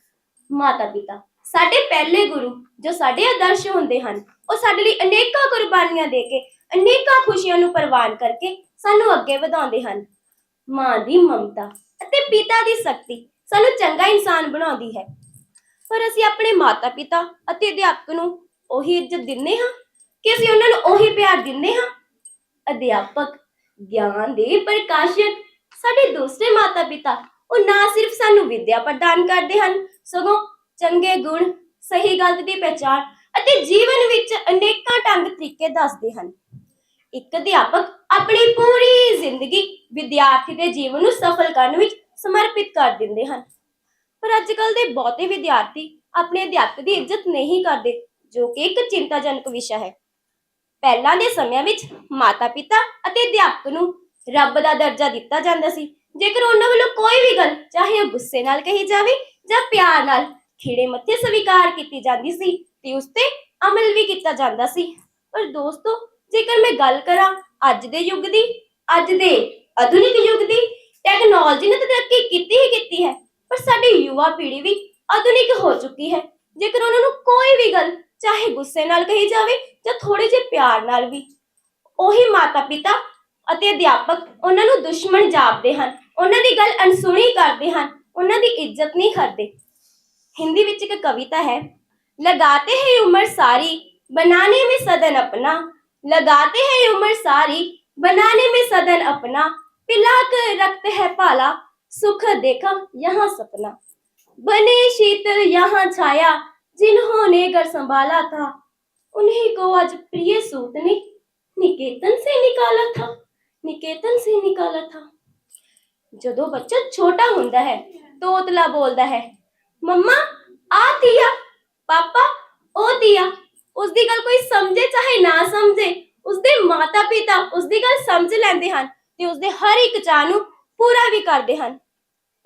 ਮਾਤਾ ਪਿਤਾ ਸਾਡੇ ਪਹਿਲੇ ਗੁਰੂ ਜੋ ਸਾਡੇ ਆਦਰਸ਼ ਹੁੰਦੇ ਹਨ, ਉਹ ਸਾਡੇ ਲਈ ਅਨੇਕਾਂ ਕੁਰਬਾਨੀਆਂ ਦੇ ਕੇ ਅਨੇਕਾਂ ਖੁਸ਼ੀਆਂ ਨੂੰ ਪ੍ਰਵਾਨ ਕਰਕੇ ਸਾਨੂੰ ਅੱਗੇ ਵਧਾਉਂਦੇ ਹਨ। ਮਾਂ ਦੀ ਮਮਤਾ ਅਤੇ ਪਿਤਾ ਦੀ ਸ਼ਕਤੀ ਸਾਨੂੰ ਚੰਗਾ ਇਨਸਾਨ ਬਣਾਉਂਦੀ ਹੈ, ਪਰ ਅਸੀਂ ਆਪਣੇ ਮਾਤਾ ਪਿਤਾ ਅਤੇ ਅਧਿਆਪਕ ਨੂੰ ਉਹੀ ਇੱਜ਼ਤ ਦਿੰਦੇ ਹਾਂ ਕਿ ਅਸੀਂ ਉਹਨਾਂ ਨੂੰ ਉਹੀ ਪਿਆਰ ਦਿੰਦੇ ਹਾਂ। ਅਧਿਆਪਕ ਗਿਆਨ ਦੇ ਪ੍ਰਕਾਸ਼ਕ ਸਾਡੇ ਦੂਸਰੇ ਮਾਤਾ ਪਿਤਾ ਉਹ ਨਾ ਸਿਰਫ ਸਾਨੂੰ ਵਿਦਿਆ ਪ੍ਰਦਾਨ ਕਰਦੇ ਹਨ, ਸਗੋਂ ਚੰਗੇ ਗੁਣ, ਸਹੀ ਗਲਤ ਦੀ ਪਹਿਚਾਣ ਅਤੇ ਜੀਵਨ ਵਿੱਚ ਅਨੇਕਾਂ ਢੰਗ ਤਰੀਕੇ ਦੱਸਦੇ ਹਨ। ਇੱਕ ਅਧਿਆਪਕ ਆਪਣੀ ਪੂਰੀ ਜ਼ਿੰਦਗੀ ਵਿਦਿਆਰਥੀ ਦੇ ਜੀਵਨ ਨੂੰ ਸਫਲ ਕਰਨ ਵਿੱਚ ਸਮਰਪਿਤ ਕਰ ਦਿੰਦੇ ਹਨ, ਪਰ ਅੱਜ ਕੱਲ੍ਹ ਦੇ ਬਹੁਤੇ ਵਿਦਿਆਰਥੀ ਆਪਣੇ ਅਧਿਆਪਕ ਦੀ ਇੱਜ਼ਤ ਨਹੀਂ ਕਰਦੇ, ਜੋ ਕਿ ਇੱਕ ਚਿੰਤਾਜਨਕ ਵਿਸ਼ਾ ਹੈ। ਪਹਿਲਾਂ ਦੇ ਸਮਿਆਂ ਵਿੱਚ ਮਾਤਾ ਪਿਤਾ ਅਤੇ ਅਧਿਆਪਕ ਨੂੰ ਰੱਬ ਦਾ ਦਰਜਾ ਦਿੱਤਾ ਜਾਂਦਾ ਸੀ। ਜੇਕਰ ਉਹਨਾਂ ਵੱਲੋਂ ਕੋਈ ਵੀ ਗੱਲ, ਚਾਹੇ ਉਹ ਗੁੱਸੇ ਨਾਲ ਕਹੀ ਜਾਵੇ ਜਾਂ ਪਿਆਰ ਨਾਲ, ਖਿੜੇ ਮੱਥੇ ਸਵੀਕਾਰ ਕੀਤੀ ਜਾਂਦੀ ਸੀ ਤੇ ਉਸ ਤੇ ਅਮਲ ਵੀ ਕੀਤਾ ਜਾਂਦਾ ਸੀ। ਪਰ ਦੋਸਤੋ, ਜੇਕਰ ਮੈਂ ਗੱਲ ਕਰਾਂ ਅੱਜ ਦੇ ਯੁੱਗ ਦੀ, ਅੱਜ ਦੇ ਆਧੁਨਿਕ ਯੁੱਗ ਦੀ, ਟੈਕਨੋਲੋਜੀ ਨੇ ਤਾਂ ਤਰੱਕੀ ਕੀਤੀ ਹੀ ਕੀਤੀ ਹੈ, ਪਰ ਸਾਡੀ ਯੁਵਾ ਪੀੜ੍ਹੀ ਵੀ ਆਧੁਨਿਕ ਹੋ ਚੁੱਕੀ ਹੈ। ਜੇਕਰ ਉਹਨਾਂ ਨੂੰ ਕੋਈ ਵੀ ਗੱਲ, ਚਾਹੇ ਗੁੱਸੇ ਨਾਲ ਕਹੀ ਜਾਵੇ ਜਾਂ ਥੋੜੇ ਜਿਹੇ ਪਿਆਰ ਨਾਲ ਵੀ, ਉਹੀ ਮਾਤਾ ਪਿਤਾ ਅਤੇ ਅਧਿਆਪਕ ਉਹਨਾਂ ਨੂੰ ਦੁਸ਼ਮਣ ਜਾਪਦੇ ਹਨ, ਉਹਨਾਂ ਦੀ ਗੱਲ ਅਣਸੁਣੀ ਕਰਦੇ ਹਨ, ਉਹਨਾਂ ਦੀ ਇੱਜ਼ਤ ਨਹੀਂ ਕਰਦੇ। हिंदी ਵਿੱਚ ਇੱਕ ਕਵਿਤਾ ਹੈ, लगाते हैं उम्र सारी बनाने में सदन अपना, लगाते हैं उम्र सारी बनाने में सदन अपना, पिला कर रखते है पाला सुख देखा यहाँ सपना, बने शीतल यहाँ छाया जिन्होंने घर संभाला था, उन्हीं को आज प्रिय सूत ने निकेतन से निकाला था, निकेतन से निकाला था। ਜਦੋਂ ਬੱਚਾ ਛੋਟਾ ਹੁੰਦਾ ਹੈ ਤੋਤਲਾ ਬੋਲਦਾ ਹੈ, ਮੰਮਾ ਆ ਤੀਆ, ਪਾਪਾ ਉਹ ਤੀਆ। ਉਸਦੀ ਗੱਲ ਕੋਈ ਸਮਝੇ ਚਾਹੇ ਨਾ ਸਮਝੇ, ਉਸਦੇ ਮਾਤਾ ਪਿਤਾ ਉਸਦੀ ਗੱਲ ਸਮਝ ਲੈਂਦੇ ਹਨ ਤੇ ਉਸਦੇ ਹਰ ਇੱਕ ਚਾਅ ਨੂੰ ਪੂਰਾ ਵੀ ਕਰਦੇ ਹਨ।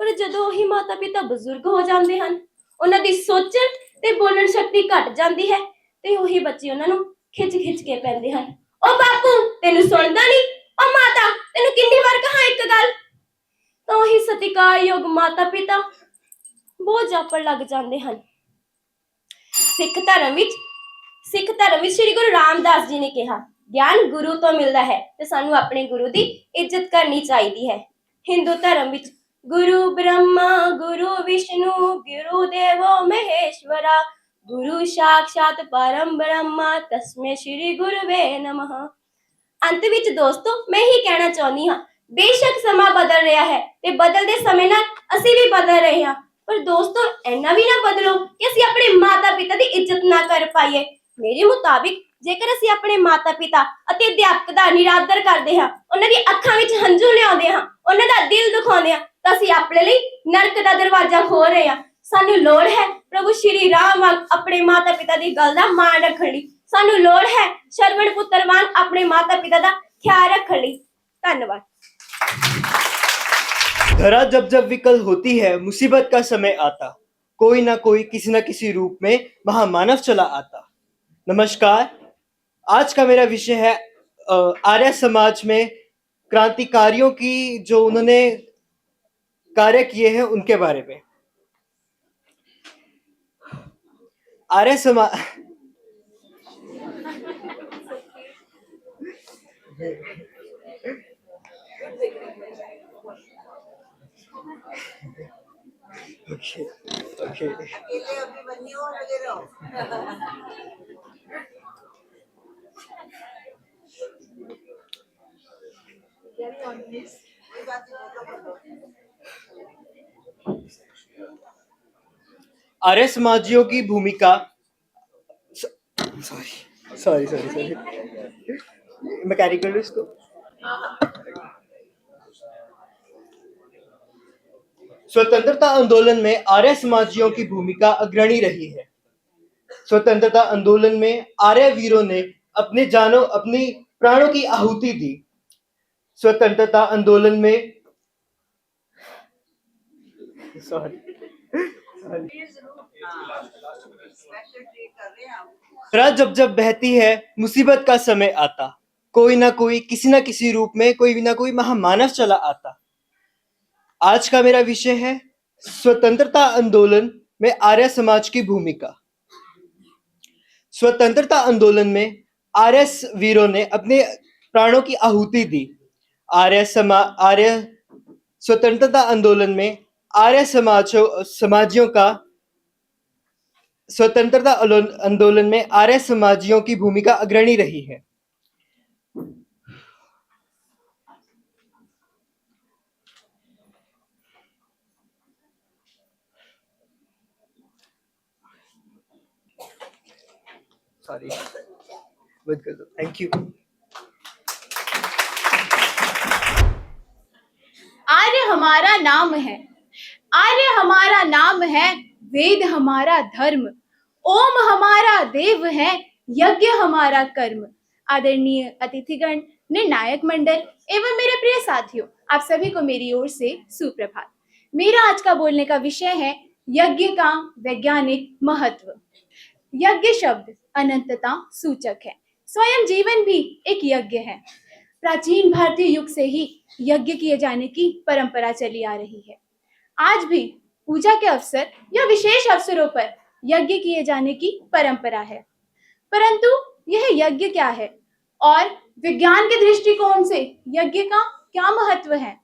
ਪਰ ਜਦੋਂ ਉਹੀ ਮਾਤਾ ਪਿਤਾ ਬਜ਼ੁਰਗ ਹੋ ਜਾਂਦੇ ਹਨ, ਉਹਨਾਂ ਦੀ ਸੋਚਣ ਤੇ ਬੋਲਣ ਸ਼ਕਤੀ ਘਟ ਜਾਂਦੀ ਹੈ ਤੇ ਉਹੀ ਬੱਚੇ ਉਹਨਾਂ ਨੂੰ ਖਿੱਚ ਕੇ ਪੈਂਦੇ ਹਨ। ਉਹ ਬਾਪੂ ਤੈਨੂੰ ਸੁਣਦਾ ਨਹੀਂ, ਉਹ ਮਾਤਾ ਤੈਨੂੰ ਕਿੰਨੀ ਵਾਰ ਕਹਾਂ ਇੱਕ ਗੱਲ। ਤਾਂ ਉਹੀ ਸਤਿਕਾਰਯੋਗ ਮਾਤਾ ਪਿਤਾ ਬੋਝ ਆਪਣ ਲੱਗ ਜਾਂਦੇ ਹਨ। ਸਿੱਖ ਧਰਮ ਵਿੱਚ ਸ੍ਰੀ ਗੁਰੂ ਰਾਮਦਾਸ ਜੀ ਨੇ ਕਿਹਾ, ਗਿਆਨ ਗੁਰੂ ਤੋਂ ਮਿਲਦਾ ਹੈ ਤੇ ਸਾਨੂੰ ਆਪਣੇ ਗੁਰੂ ਦੀ ਇੱਜ਼ਤ ਕਰਨੀ ਚਾਹੀਦੀ ਹੈ। ਹਿੰਦੂ ਧਰਮ ਵਿੱਚ ਗੁਰੂ ਬ੍ਰਹਮਾ ਗੁਰੂ ਵਿਸ਼ਨੂੰ ਗੁਰੂ ਦੇਵੋ ਮਹੇਸ਼ਵਰਾ ਗੁਰੂ ਸਾਖਸ਼ਾਤ ਪਰਮ ਬ੍ਰਹਮਾ ਤਸਮੈ ਸ਼੍ਰੀ ਗੁਰਵੇ ਨਮః। ਅੰਤ ਵਿੱਚ ਦੋਸਤੋ ਮੈਂ ਹੀ ਕਹਿਣਾ ਚਾਹੁੰਦੀ ਹਾਂ, ਬੇਸ਼ੱਕ ਸਮਾਂ ਬਦਲ ਰਿਹਾ ਹੈ ਤੇ ਬਦਲਦੇ ਸਮੇਂ ਨਾਲ ਅਸੀਂ ਵੀ ਬਦਲ ਰਹੇ ਹਾਂ, ਪਰ ਦੋਸਤੋ ਇੰਨਾ ਵੀ ਨਾ ਬਦਲੋ ਕਿ ਅਸੀਂ ਆਪਣੇ ਮਾਤਾ ਪਿਤਾ ਦੀ ਇੱਜ਼ਤ ਨਾ ਕਰ ਪਾਈਏ। ਮੇਰੇ ਮੁਤਾਬਿਕ ਜੇਕਰ ਅਸੀਂ ਆਪਣੇ ਮਾਤਾ ਪਿਤਾ ਅਤੇ ਅਧਿਆਪਕ ਦਾ ਨਿਰਾਦਰ ਕਰਦੇ ਹਾਂ, ਉਹਨਾਂ ਦੀ ਅੱਖਾਂ ਵਿੱਚ ਹੰਝੂ ਲਿਆਉਂਦੇ ਹਾਂ, ਉਹਨਾਂ ਦਾ ਦਿਲ ਦੁਖਾਉਂਦੇ ਹਾਂ, ਤਾਂ ਅਸੀਂ ਆਪਣੇ ਲਈ ਨਰਕ ਦਾ ਦਰਵਾਜ਼ਾ ਖੋਲ ਰਹੇ ਹਾਂ। ਸਾਨੂੰ ਲੋੜ ਹੈ ਪ੍ਰਭੂ ਸ਼੍ਰੀ ਰਾਮ ਵਾਂਗ ਆਪਣੇ ਮਾਤਾ ਪਿਤਾ ਦੀ ਗੱਲ ਦਾ ਮਾਣ ਰੱਖਣ ਲਈ, ਸਾਨੂੰ ਲੋੜ ਹੈ ਸ਼ਰਵਣ ਪੁੱਤਰ ਵਾਂਗ ਆਪਣੇ ਮਾਤਾ ਪਿਤਾ ਦਾ ਖਿਆਲ ਰੱਖਣ ਲਈ। ਧੰਨਵਾਦ। धरा जब जब विकल होती है, मुसीबत का समय आता, कोई ना कोई किसी न किसी रूप में महामानव चला आता। नमस्कार, आज का मेरा विषय है आर्य समाज में क्रांतिकारियों की जो उन्होंने कार्य किए हैं उनके बारे में। आर्य समाज ओके आर्य समाजियों की भूमिका सॉरी मैं कैरी कर लूं इसको। स्वतंत्रता आंदोलन में आर्य समाजियों की भूमिका अग्रणी रही है। स्वतंत्रता आंदोलन में आर्य वीरों ने अपनी प्राणों की आहुति दी। स्वतंत्रता आंदोलन में रात जब जब बहती है, मुसीबत का समय आता, कोई ना कोई किसी ना किसी रूप में कोई ना कोई महामानव चला आता। आज का मेरा विषय है स्वतंत्रता आंदोलन में आर्य समाज की भूमिका। स्वतंत्रता आंदोलन में आर्य वीरों ने अपने प्राणों की आहुति दी। स्वतंत्रता आंदोलन में आर्य समाजियों का स्वतंत्रता आंदोलन में आर्य समाजियों की भूमिका अग्रणी रही है। सॉरी, बंद कर दो। Thank you. आर्य हमारा नाम है, आर्य हमारा नाम है, वेद हमारा धर्म, ओम हमारा देव है, यज्ञ हमारा कर्म। आदरणीय अतिथिगण, निर्णायक मंडल एवं मेरे प्रिय साथियों, आप सभी को मेरी ओर से सुप्रभात। मेरा आज का बोलने का विषय है यज्ञ का वैज्ञानिक महत्व। यज्ञ शब्द अनंतता सूचक है। स्वयं जीवन भी एक यज्ञ है। प्राचीन भारतीय युग से ही यज्ञ किए जाने की परंपरा चली आ रही है। आज भी पूजा के अवसर या विशेष अवसरों पर यज्ञ किए जाने की परंपरा है। परंतु यह यज्ञ क्या है और विज्ञान के दृष्टिकोण से यज्ञ का क्या महत्व है?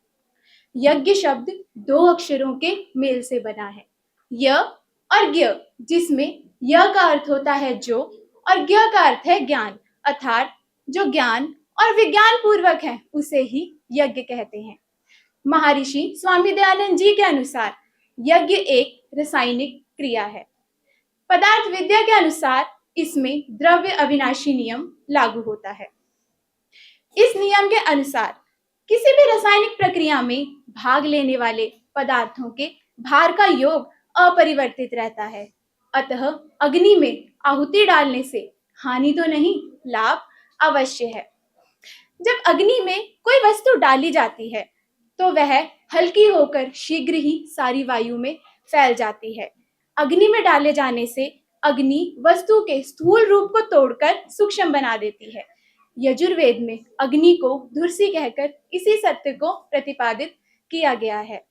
यज्ञ शब्द 2 अक्षरों के मेल से बना है, य और ज्ञ, जिसमें य का अर्थ होता है जो और ज्ञ का अर्थ है ज्ञान, अर्थात जो ज्ञान और विज्ञान पूर्वक है उसे ही यज्ञ कहते हैं। महर्षि स्वामी दयानंद जी के अनुसार यज्ञ एक रासायनिक क्रिया है। पदार्थ विद्या के अनुसार इसमें द्रव्य अविनाशी नियम लागू होता है। इस नियम के अनुसार किसी भी रासायनिक प्रक्रिया में भाग लेने वाले पदार्थों के भार का योग अपरिवर्तित रहता है। अतः अग्नि में आहुति डालने से हानि तो नहीं, लाभ अवश्य है। जब अग्नि में कोई वस्तु डाली जाती है तो वह हल्की होकर शीघ्र ही सारी वायु में फैल जाती है। अग्नि में डाले जाने से अग्नि वस्तु के स्थूल रूप को तोड़कर सूक्ष्म बना देती है। यजुर्वेद में अग्नि को धुर्सी कहकर इसी सत्य को प्रतिपादित किया गया है।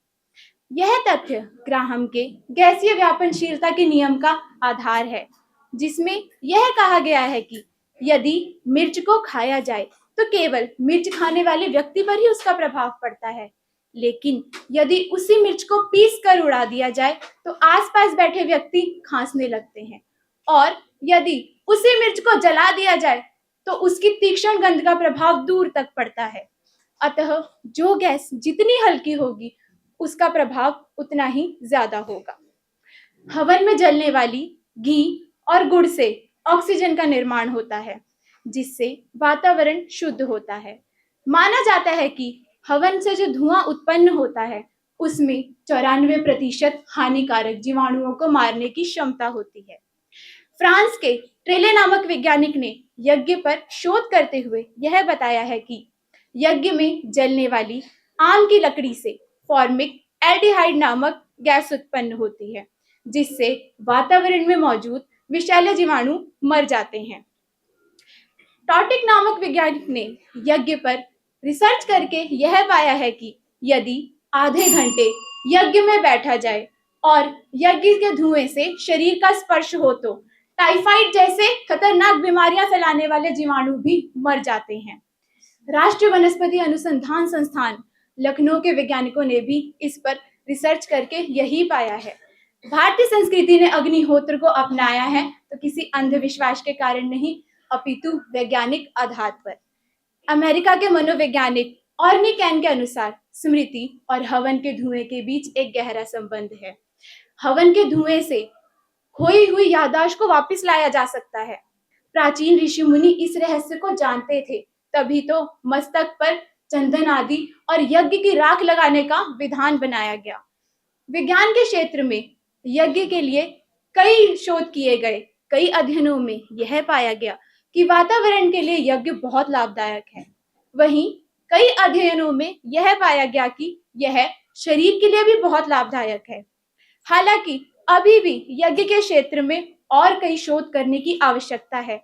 यह तथ्य ग्राहम के गैसीय व्यापनशीलता के नियम का आधार है, जिसमें यह कहा गया है कि यदि मिर्च को खाया जाए तो केवल मिर्च खाने वाले व्यक्ति पर ही उसका प्रभाव पड़ता है, लेकिन यदि उसी मिर्च को पीस कर उड़ा दिया जाए तो आसपास बैठे व्यक्ति खांसने लगते हैं, और यदि उसी मिर्च को जला दिया जाए तो उसकी तीक्ष्ण गंध का प्रभाव दूर तक पड़ता है। अतः जो गैस जितनी हल्की होगी उसका प्रभाव उतना ही ज्यादा होगा। हवन में जलने वाली घी और गुड़ से ऑक्सीजन का निर्माण होता है, जिससे वातावरण शुद्ध होता है। माना जाता है कि हवन से जो धुआं उत्पन्न होता है उसमें 94% हानिकारक जीवाणुओं को मारने की क्षमता होती है। फ्रांस के ट्रेले नामक वैज्ञानिक ने यज्ञ पर शोध करते हुए यह बताया है कि यज्ञ में जलने वाली आम की लकड़ी से फॉर्मिक एल्डिहाइड नामक गैस उत्पन्न होती है, जिससे वातावरण में मौजूद विषैले जीवाणु मर जाते हैं। टॉटिक नामक वैज्ञानिक ने यज्ञ पर रिसर्च करके यह पाया है कि यदि आधे घंटे यज्ञ में बैठा जाए और यज्ञ के धुएं से शरीर का स्पर्श हो तो टाइफाइड जैसे खतरनाक बीमारियां फैलाने वाले जीवाणु भी मर जाते हैं। राष्ट्रीय वनस्पति अनुसंधान संस्थान लखनऊ के वैज्ञानिकों ने भी इस पर रिसर्च करके यही पाया है। भारतीय संस्कृति ने अग्निहोत्र को अपनाया है तो किसी अंधविश्वास के कारण नहीं, अपितु वैज्ञानिक आधार पर। अमेरिका के मनोवैज्ञानिक ऑर्नी कैन के अनुसार स्मृति और हवन के धुएं के बीच एक गहरा संबंध है। हवन के धुएं से खोई हुई याददाश्त को वापस लाया जा सकता है। प्राचीन ऋषि मुनि इस रहस्य को जानते थे, तभी तो मस्तक पर चंदन आदि और यज्ञ की राख लगाने का विधान बनाया गया। विज्ञान के क्षेत्र में यज्ञ के लिए कई शोध किए गए। कई अध्ययनों में यह पाया गया कि वातावरण के लिए यज्ञ बहुत लाभदायक है। वहीं कई अध्ययनों में यह पाया गया कि यह शरीर के लिए भी बहुत लाभदायक है। हालांकि अभी भी यज्ञ के क्षेत्र में और कई शोध करने की आवश्यकता है,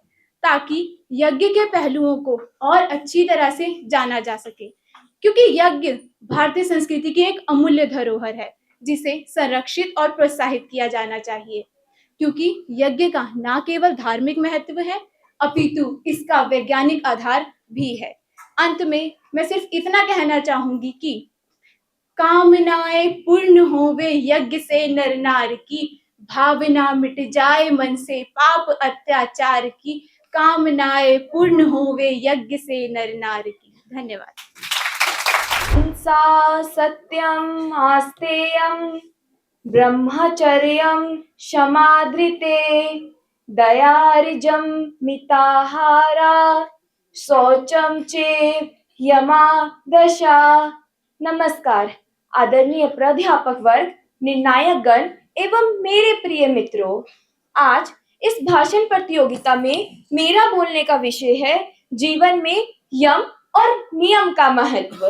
ताकि यज्ञ के पहलुओं को और अच्छी तरह से जाना जा सके, क्योंकि यज्ञ भारतीय संस्कृति की एक अमूल्य धरोहर है जिसे संरक्षित और प्रोत्साहित किया जाना चाहिए। क्योंकि यज्ञ का न केवल धार्मिक महत्व है, अपितु इसका वैज्ञानिक आधार भी है। अंत में मैं सिर्फ इतना कहना चाहूंगी कि कामनाएं पूर्ण होवे यज्ञ से नर नार की, भावना मिट जाए मन से पाप अत्याचार की, कामनाएं पूर्ण होवे यज्ञ से नर नार की। धन्यवाद। हिंसा सत्यम आस्तेयम ब्रह्मचर्यम क्षमाधृते दयार्जम मिताहारा शौचम चेव यमा दशा। नमस्कार आदरणीय प्राध्यापक वर्ग, निर्णायक गण एवं मेरे प्रिय मित्रों, आज इस भाषण प्रतियोगिता में मेरा बोलने का विषय है जीवन में यम और नियम का महत्व।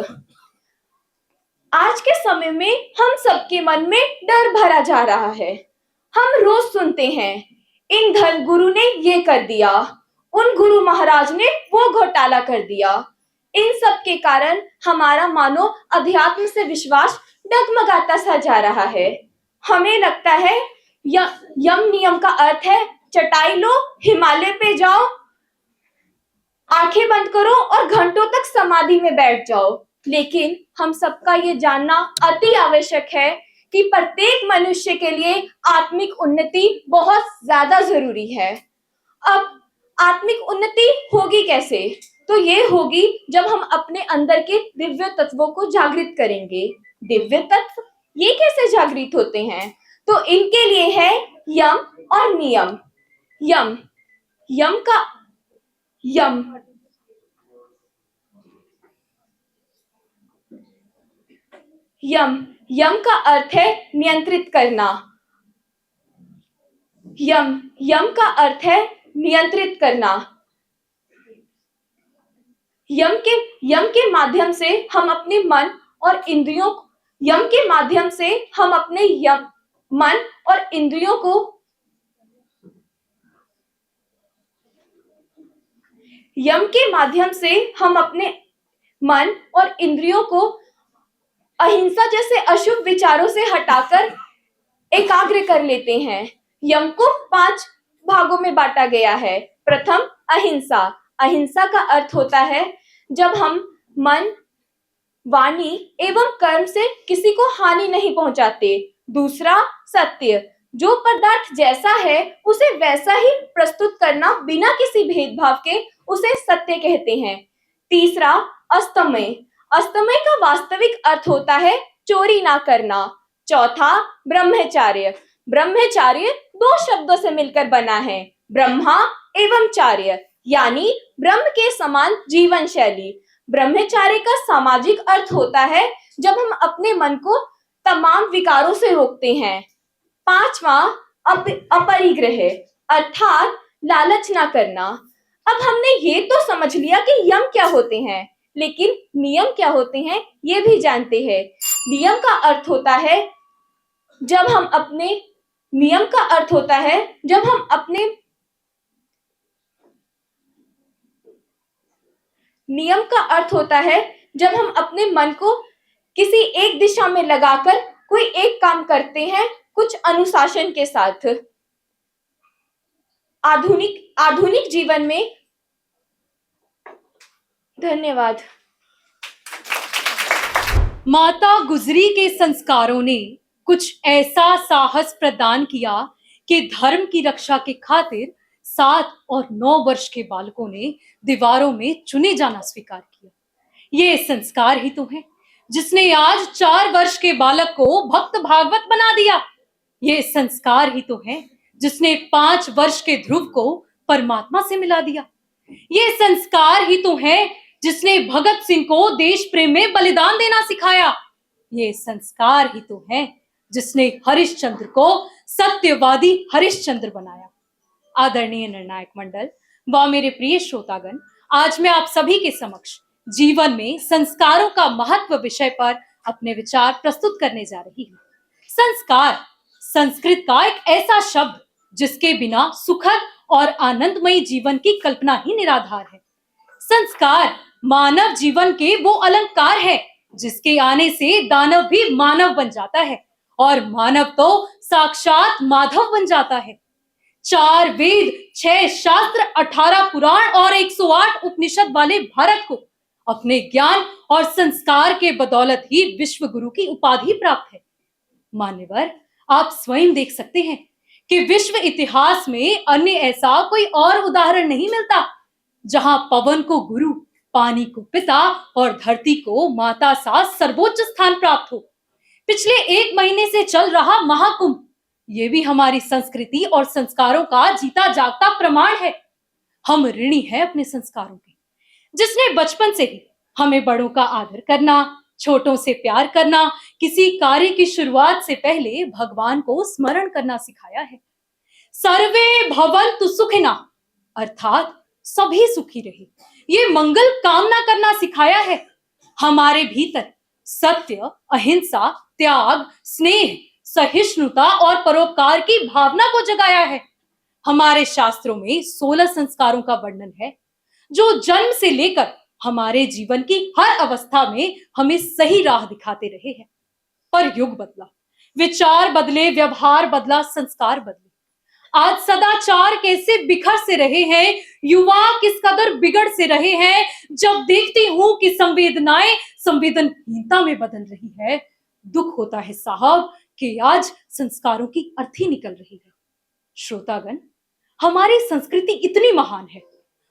आज के समय में हम सबके मन में डर भरा जा रहा है। हम रोज सुनते हैं इन धर्म गुरु ने ये कर दिया, उन गुरु महाराज ने वो घोटाला कर दिया। इन सब के कारण हमारा मानो अध्यात्म से विश्वास डगमगाता सा जा रहा है। हमें लगता है यम नियम का अर्थ है चटाई लो, हिमालय पे जाओ आंखें बंद करो और घंटों तक समाधि में बैठ जाओ। लेकिन हम सबका ये जानना अति आवश्यक है कि प्रत्येक मनुष्य के लिए आत्मिक उन्नति बहुत ज्यादा जरूरी है। अब आत्मिक उन्नति होगी कैसे? तो ये होगी जब हम अपने अंदर के दिव्य तत्वों को जागृत करेंगे। दिव्य तत्व ये कैसे जागृत होते हैं? तो इनके लिए है यम और नियम। यम यम का यम यम यम का अर्थ है नियंत्रित करना। यम का अर्थ है नियंत्रित करना। यम के माध्यम से हम अपने मन और इंद्रियों यम के माध्यम से हम अपने मन और इंद्रियों को यम के माध्यम से हम अपने मन और इंद्रियों को अहिंसा जैसे अशुभ विचारों से हटाकर एकाग्र कर लेते हैं। यम को 5 भागों में बांटा गया है। प्रथम अहिंसा। अहिंसा का अर्थ होता है जब हम मन, वाणी एवं कर्म से किसी को हानि नहीं पहुंचाते। दूसरा सत्य। जो पदार्थ जैसा है उसे वैसा ही प्रस्तुत करना बिना किसी भेदभाव के उसे सत्य कहते हैं। तीसरा अस्तमय। अस्तमय का वास्तविक अर्थ होता है चोरी ना करना। चौथा ब्रह्मचर्य। ब्रह्मचर्य 2 शब्दों से मिलकर बना है, ब्रह्मा एवं चार्य, यानी ब्रह्म के समान जीवन शैली। ब्रह्मचर्य का सामाजिक अर्थ होता है जब हम अपने मन को तमाम विकारों से रोकते हैं। पांचवा अपरिग्रह अर्थात लालच ना करना। अब हमने ये तो समझ लिया कि यम क्या होते हैं, लेकिन नियम क्या होते हैं ये भी जानते हैं। नियम का अर्थ होता है जब हम अपने नियम का अर्थ होता है जब हम अपने नियम का अर्थ होता है जब हम अपने मन को किसी एक दिशा में लगाकर कोई एक काम करते हैं कुछ अनुशासन के साथ। आधुनिक जीवन में धन्यवाद। माता गुजरी के संस्कारों ने कुछ ऐसा साहस प्रदान किया कि धर्म की रक्षा के खातिर 7 और 9 वर्ष के बालकों ने दीवारों में चुने जाना स्वीकार किया। ये संस्कार ही तो है जिसने आज 4 वर्ष के बालक को भक्त भागवत बना दिया। ये संस्कार ही तो है जिसने 5 वर्ष के ध्रुव को परमात्मा से मिला दिया। ये संस्कार ही तो है जिसने भगत सिंह को देश प्रेम में बलिदान देना सिखाया। ये संस्कार ही तो है जिसने हरिश्चंद्र को सत्यवादी हरिश्चंद्र बनाया। आदरणीय निर्णायक मंडल व मेरे प्रिय श्रोतागण, आज मैं आप सभी के समक्ष जीवन में संस्कारों का महत्व विषय पर अपने विचार प्रस्तुत करने जा रही हूँ। संस्कार संस्कृत का एक ऐसा शब्द जिसके बिना सुखद और आनंदमयी जीवन की कल्पना ही निराधार है। संस्कार मानव जीवन के वो अलंकार है जिसके आने से दानव भी मानव बन जाता है और मानव तो साक्षात माधव बन जाता है। 4 वेद, 6 शास्त्र, 18 पुराण और 108 उपनिषद वाले भारत को अपने ज्ञान और संस्कार के बदौलत ही विश्व गुरु की उपाधि प्राप्त है। मान्यवर, आप स्वयं देख सकते हैं कि विश्व इतिहास में अन्य ऐसा कोई और उदाहरण नहीं मिलता जहां पवन को गुरु, पानी को पिता और धरती को माता सा सर्वोच्च स्थान प्राप्त हो। पिछले 1 महीने से चल रहा महाकुंभ ये भी हमारी संस्कृति और संस्कारों का जीता जागता प्रमाण है। हम ऋणी हैं अपने संस्कारों के, जिसने बचपन से ही हमें बड़ों का आदर करना, छोटों से प्यार करना, किसी कार्य की शुरुआत से पहले भगवान को स्मरण करना सिखाया है। सर्वे भवन्तु सुखिनः अर्थात सभी सुखी रहे, ये मंगल कामना करना सिखाया है। हमारे भीतर सत्य, अहिंसा, त्याग, स्नेह, सहिष्णुता और परोपकार की भावना को जगाया है। हमारे शास्त्रों में 16 संस्कारों का वर्णन है जो जन्म से लेकर हमारे जीवन की हर अवस्था में हमें सही राह दिखाते रहे हैं। पर युग बदला, विचार बदले, व्यवहार बदला, संस्कार बदले। आज सदाचार कैसे बिखर से रहे हैं, युवा किस कदर बिगड़ से रहे हैं। जब देखती हूं कि संवेदनाएं संवेदनहीनता में बदल रही है, दुख होता है साहब कि आज संस्कारों की अर्थी निकल रही है। श्रोतागण, हमारी संस्कृति इतनी महान है,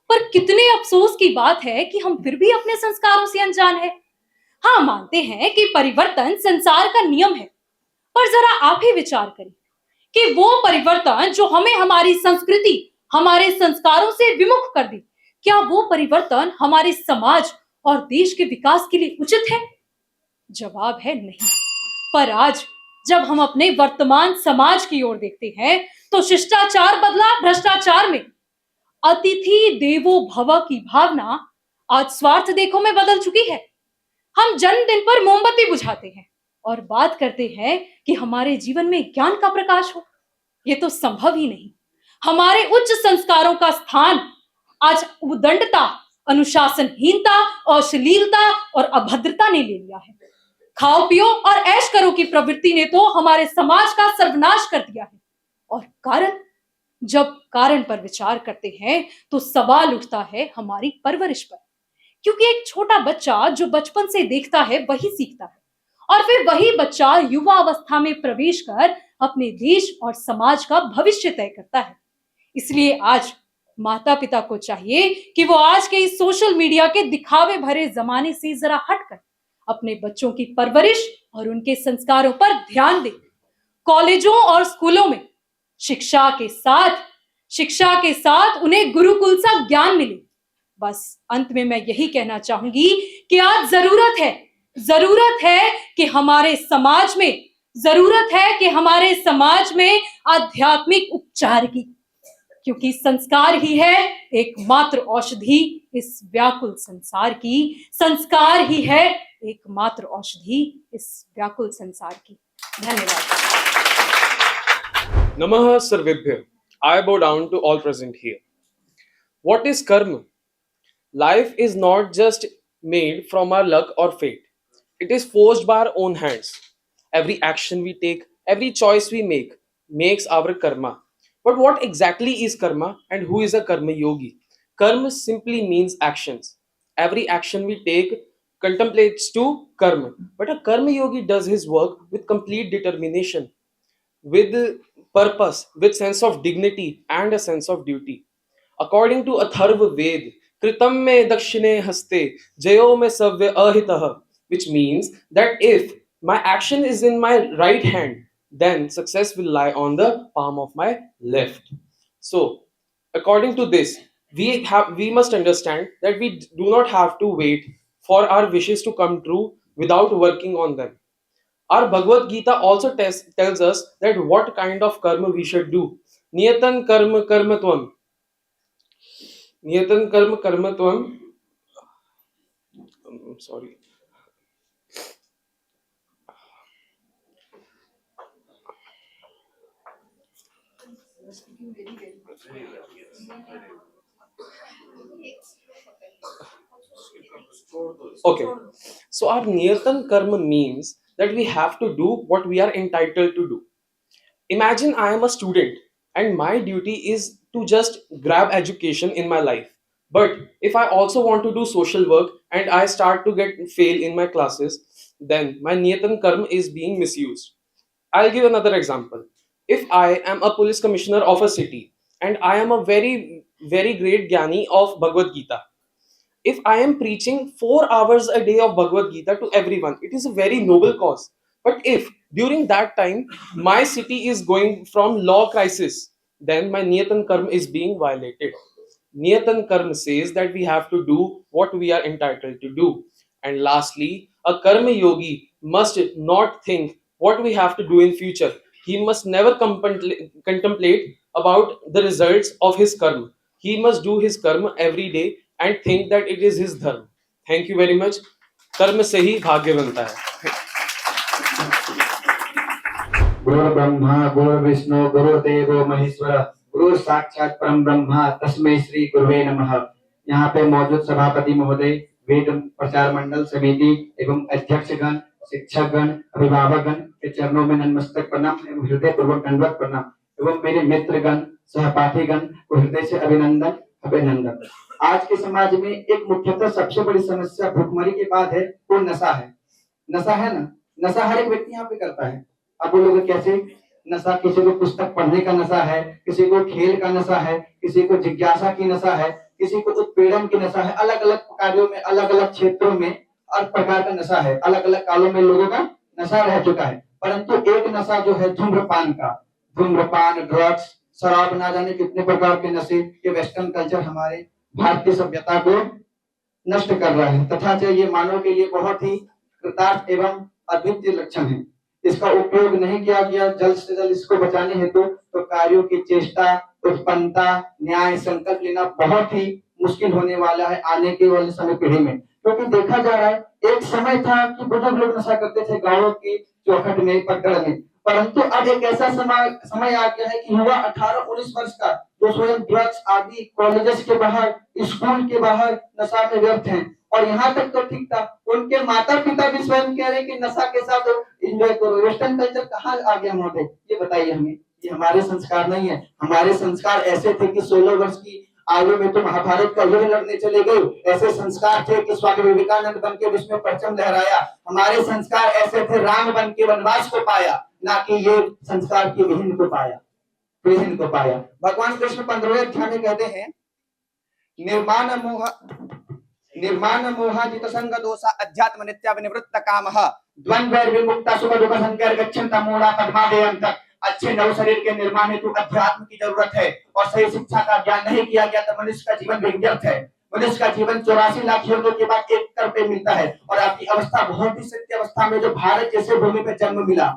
पर कितने अफसोस की बात है कि हम फिर भी अपने संस्कारों से अनजान हैं। हाँ, मानते हैं कि परिवर्तन संसार का नियम है, पर जरा आप ही विचार करें कि वो परिवर्तन जो हमें हमारी संस्कृति, हमारे संस्कारों से विमुख कर दे, क्या वो परिवर्तन हमारे समाज और देश के विकास के लिए उचित है? जवाब है नहीं। पर आज जब हम अपने वर्तमान समाज की ओर देखते हैं, तो शिष्टाचार बदला भ्रष्टाचार में। अतिथि देवो भव की भावना आज स्वार्थ देखो में बदल चुकी है। हम जन्मदिन पर मोमबत्ती बुझाते हैं और बात करते हैं कि हमारे जीवन में ज्ञान का प्रकाश हो। ये तो संभव ही नहीं। हमारे उच्च संस्कारों का स्थान आज उदंडता, अनुशासनहीनता, अश्लीलता और अभद्रता ने ले लिया है। खाओ पियो और ऐश करो की प्रवृत्ति ने तो हमारे समाज का सर्वनाश कर दिया है। और कारण, जब कारण पर विचार करते हैं तो सवाल उठता है हमारी परवरिश पर, क्योंकि एक छोटा बच्चा जो बचपन से देखता है वही सीखता है, और फिर वही बच्चा युवा अवस्था में प्रवेश कर अपने देश और समाज का भविष्य तय करता है। इसलिए आज माता पिता को चाहिए कि वो आज के इस सोशल मीडिया के दिखावे भरे जमाने से जरा हटकर अपने बच्चों की परवरिश और उनके संस्कारों पर ध्यान दें। कॉलेजों और स्कूलों में शिक्षा के साथ उन्हें गुरुकुल सा ज्ञान मिले। बस अंत में मैं यही कहना चाहूंगी कि आज जरूरत है कि हमारे समाज में आध्यात्मिक उपचार की, क्योंकि संस्कार ही है एकमात्र औषधि इस व्याकुल संसार की। संस्कार ही है एकमात्र औषधि इस व्याकुल संसार की। धन्यवाद। Namaha Sarvebhya. I bow down to all present here. What is karma? Life is not just made from our luck or fate. It is forged by our own hands. Every action we take, every choice we make, makes our karma. But what exactly is karma and who is a karma yogi? Karma simply means actions. Every action we take contemplates to karma. But a karma yogi does his work with complete determination, with purpose, with sense of dignity and a sense of duty. According to Atharva Ved, Kritam me dakshine haste, jayo me savya ahitah, which means that if my action is in my right hand, then success will lie on the palm of my left. So, according to this, we must understand that we do not have to wait for our wishes to come true without working on them. Our Bhagavad Gita also tells us that what kind of karma we should do. Niyatan karma karmatvam. Niyatan karma karmatvam. I'm sorry. Okay. So our Niyatan karma means that we have to do what we are entitled to do. Imagine I am a student and my duty is to just grab education in my life. But if I also want to do social work and I start to fail in my classes, then my Niyatan karma is being misused. I'll give another example. If I am a police commissioner of a city and I am a very, very great Gyani of Bhagavad Gita, if I am preaching 4 hours a day of Bhagavad Gita to everyone, it is a very noble cause. But if during that time my city is going from law crisis, then my Niyatan Karma is being violated. Niyatan Karma says that we have to do what we are entitled to do. And lastly, a Karma Yogi must not think what we have to do in future. He must never contemplate about the results of his karma. He must do his karma every day and think that it is his dharma. Thank you very much. कर्म से ही भाग्य बनता है. गुरु ब्रह्मा गुरु विष्णु गुरु देवो महेश्वर गुरु साक्षात परम ब्रह्मा तस्मै श्री गुरुवे नमः। यहाँ पे मौजूद सभापति महोदय, वेद प्रचार मंडल समिति एवं अध्यक्षगण, शिक्षकगण, अभिभावकगण के चरणों में नतमस्तक प्रणाम एवं हृदय पूर्वक दंडवत प्रणाम। एवं मेरे मित्रगण सहपाठीगण को हृदय से अभिनंदन अभिनंदन। आज के समाज में एक मुख्यतः सबसे बड़ी समस्या भुखमरी के बाद है वो नशा है। नशा है ना, नशा हर एक व्यक्ति यहाँ पे करता है। अब बोलोगे कैसे? नशा, किसी को पुस्तक पढ़ने का नशा है, किसी को खेल का नशा है, किसी को जिज्ञासा की नशा है, किसी को उत्पीड़न की नशा है। अलग अलग कार्यों में, अलग अलग क्षेत्रों में हर प्रकार का नशा है। अलग अलग कालों में लोगों का नशा रह चुका है। परंतु एक नशा जो है धूम्रपान का, धूम्रपान, ड्रग्स, शराब, ना जाने कितने प्रकार के नशे, ये वेस्टर्न कल्चर हमारे भारतीय सभ्यता को नष्ट कर रहा है तथा ये मानव के लिए बहुत ही कृतार्थ एवं अद्वितीय लक्षण है। इसका उपयोग नहीं किया गया जल्द से जल्द इसको बचाने हेतु तो कार्यों की चेष्टा, उत्पन्नता, न्याय, संकल्प लेना बहुत ही मुश्किल होने वाला है आने के वाले समय पीढ़ी में। क्योंकि देखा जा रहा है, एक समय था कि बुजुर्ग लोग नशा करते थे गाँवों की चौखट में, पकड़ में, परंतु अब एक ऐसा समय आ गया है कि युवा 18-19 वर्ष का जो स्वयं ड्रग्स आदि कॉलेजेस के बाहर, स्कूल के बाहर नशा में व्यर्थ हैं। और यहाँ तक तो ठीक था, उनके माता पिता भी स्वयं कह रहे कि नशा के साथ एंजॉय करो। वेस्टर्न कल्चर कहाँ आ गया महोदय, ये बताइए हमें। ये हमारे संस्कार नहीं है। हमारे संस्कार ऐसे थे कि 16 वर्ष की आयु में तो महाभारत का युद्ध लड़ने चले गए। ऐसे संस्कार थे कि स्वामी विवेकानंद बन के विश्व में परचम लहराया। हमारे संस्कार ऐसे थे, राम बन के वनवास को पाया, ना कि ये संस्कार की विहीन को पाया, विहीन को पाया। भगवान कृष्ण 15वें अध्याय में कहते हैं, निर्माण मोहाजित संग दोषा अध्यात्म नित्या विनिवृत्त कामः द्वंद्व विमुक्ता सुख दुख संकर गच्छन्ता मूढ़ा पद्मादयं तक। अच्छे नव शरीर के निर्माण हेतु अध्यात्म की जरूरत है और सही शिक्षा का ज्ञान नहीं किया गया तो मनुष्य का जीवन व्यर्थ है। मनुष्य का जीवन 84 लाख युद्धों के बाद एक कर पे मिलता है। और आपकी अवस्था बहुत ही सत्य अवस्था में जो भारत जैसे भूमि पे जन्म मिला,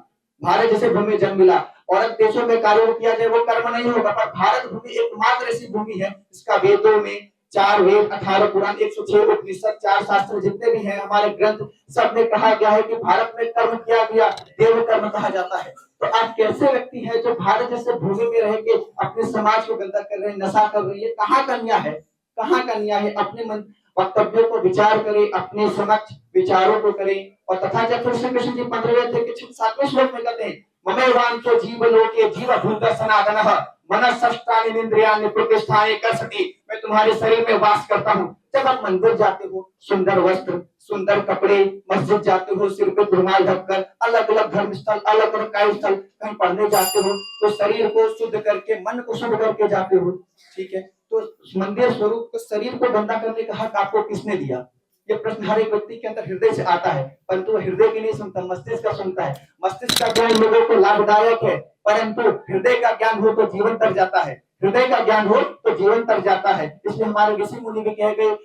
भारत जैसे भूमि जन्म मिला। और अब देशों में कार्य किया जाए वो कर्म नहीं होगा, पर भारत भूमि एकमात्र ऐसी भूमि है इसका वेदों में 4 वेद, 18 पुराण, 106 उपनिषद, 4 शास्त्र जितने भी हैं हमारे ग्रंथ, सब में कहा गया है कि भारत में कर्म किया गया देव कर्म कहा जाता है। तो आप कैसे व्यक्ति है जो भारत जैसे भूमि में रह के अपने समाज को गंदा कर रहे हैं, नशा कर रही है? कहाँ कन्या है, कहाँ कन्या है? अपने मन वक्तव्यों को विचार करें, अपने समक्ष विचारों को करें। और तथा जब कृष्ण जी 15वें अध्याय के 7वें श्लोक में कहते हैं, ममेवांशो जीवलोके जीवभूत सनातनः मनःषष्ठानीन्द्रियाणि प्रतिष्ठाने कर्षति। मैं तुम्हारे शरीर में वास करता हूँ। जब आप मंदिर जाते हो, सुंदर वस्त्र, सुंदर कपड़े, मस्जिद जाते हो, सिर पे रुमाल ढककर, अलग अलग धर्म स्थल, अलग अलग कार्य स्थल कहीं पढ़ने जाते हो, तो शरीर को शुद्ध करके, मन को शुद्ध करके जाते हो, ठीक है? तो मंदिर स्वरूप तो शरीर को गंदा करने का हक आपको किसने दिया? ये प्रश्न हर एक व्यक्ति के अंदर हृदय से आता है, परंतु हृदय की नहीं सुनता, मस्तिष्क का सुनता है। मस्तिष्क का ज्ञान लोगों को लाभदायक है, परंतु हृदय का ज्ञान हो तो जीवन तर जाता है। हृदय का ज्ञान हो तो जीवन तर जाता है। इसलिए हमारे ऋषि मुनि भी कह गए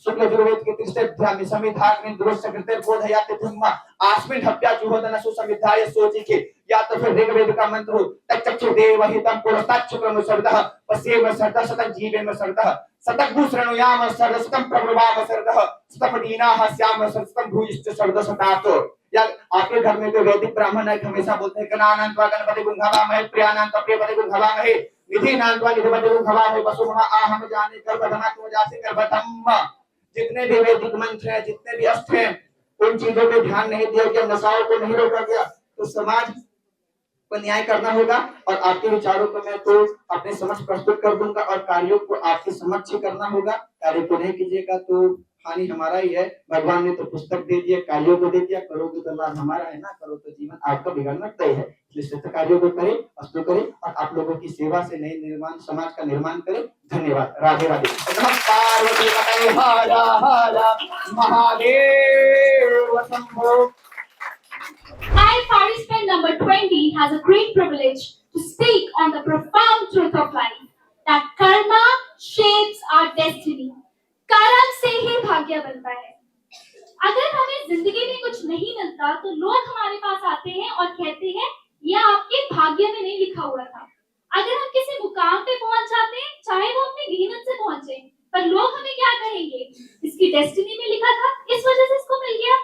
शुक्ल यजुर्वेद के 3 अध्याय में, समिधाग्नि दुरस्य कृते बोधयाते धम्मा आस्मिन् हत्या जुहोदन सुसमिधाय सोचिके। या तो फिर ऋग्वेद का मंत्र हो, तच्चक्षु देवहितं पुरस्ताच्छुक्रम सर्दः पश्येम सर्दः शतं जीवेम सर्दः शतभूषणयाम सर्दः शतं प्रभवाम सर्दः शतं दीनाः स्याम सर्दः भूयिश्च सर्दः शतातो। या आपके घर में जो वैदिक ब्राह्मण है हमेशा बोलते हैं गणानान्त्वा गणपति गुंघवामहे प्रियानान्त्वा प्रियपति गुंघवामहे निधिनान्त्वा निधिपति गुंघवामहे वसुमहा आहम जाने गर्भधमा को जासे गर्भधम। जितने भी वैदिक मंत्र हैं, जितने भी अस्त्र हैं, उन चीजों पे ध्यान नहीं दिया गया, नशाओं को नहीं रोका गया, तो समाज को न्याय करना होगा। और आपके विचारों को मैं तो अपने समक्ष प्रस्तुत कर दूंगा और कार्यों को आपके समक्ष करना होगा। कार्य को नहीं कीजिएगा तो हानि हमारा ही है। भगवान ने तो पुस्तक दे दिया, कार्यों को दे दिया, करोगे तो लाभ हमारा है, ना करो तो जीवन आपका बिगड़ना तय है। इसलिए श्रेष्ठ कार्यों को करें, वस्तु करें और आप लोगों की सेवा से नए निर्माण, समाज का निर्माण करें। धन्यवाद। राधे राधे। नमस्कार। Mahadev Shambho. I, participant number 20, has a great privilege to speak on the profound truth of life, that karma shapes our destiny. कर्म से ही भाग्य बनता है। अगर हमें जिंदगी में कुछ नहीं मिलता तो लोग हमारे पास आते हैं और कहते हैं यह आपके भाग्य में नहीं लिखा हुआ था। अगर हम किसी मुकाम पे पहुंच जाते हैं, चाहे वो अपनी मेहनत से पहुंचे, पर लोग हमें क्या कहेंगे? इसकी डेस्टिनी में लिखा था, इस वजह से इसको मिल गया।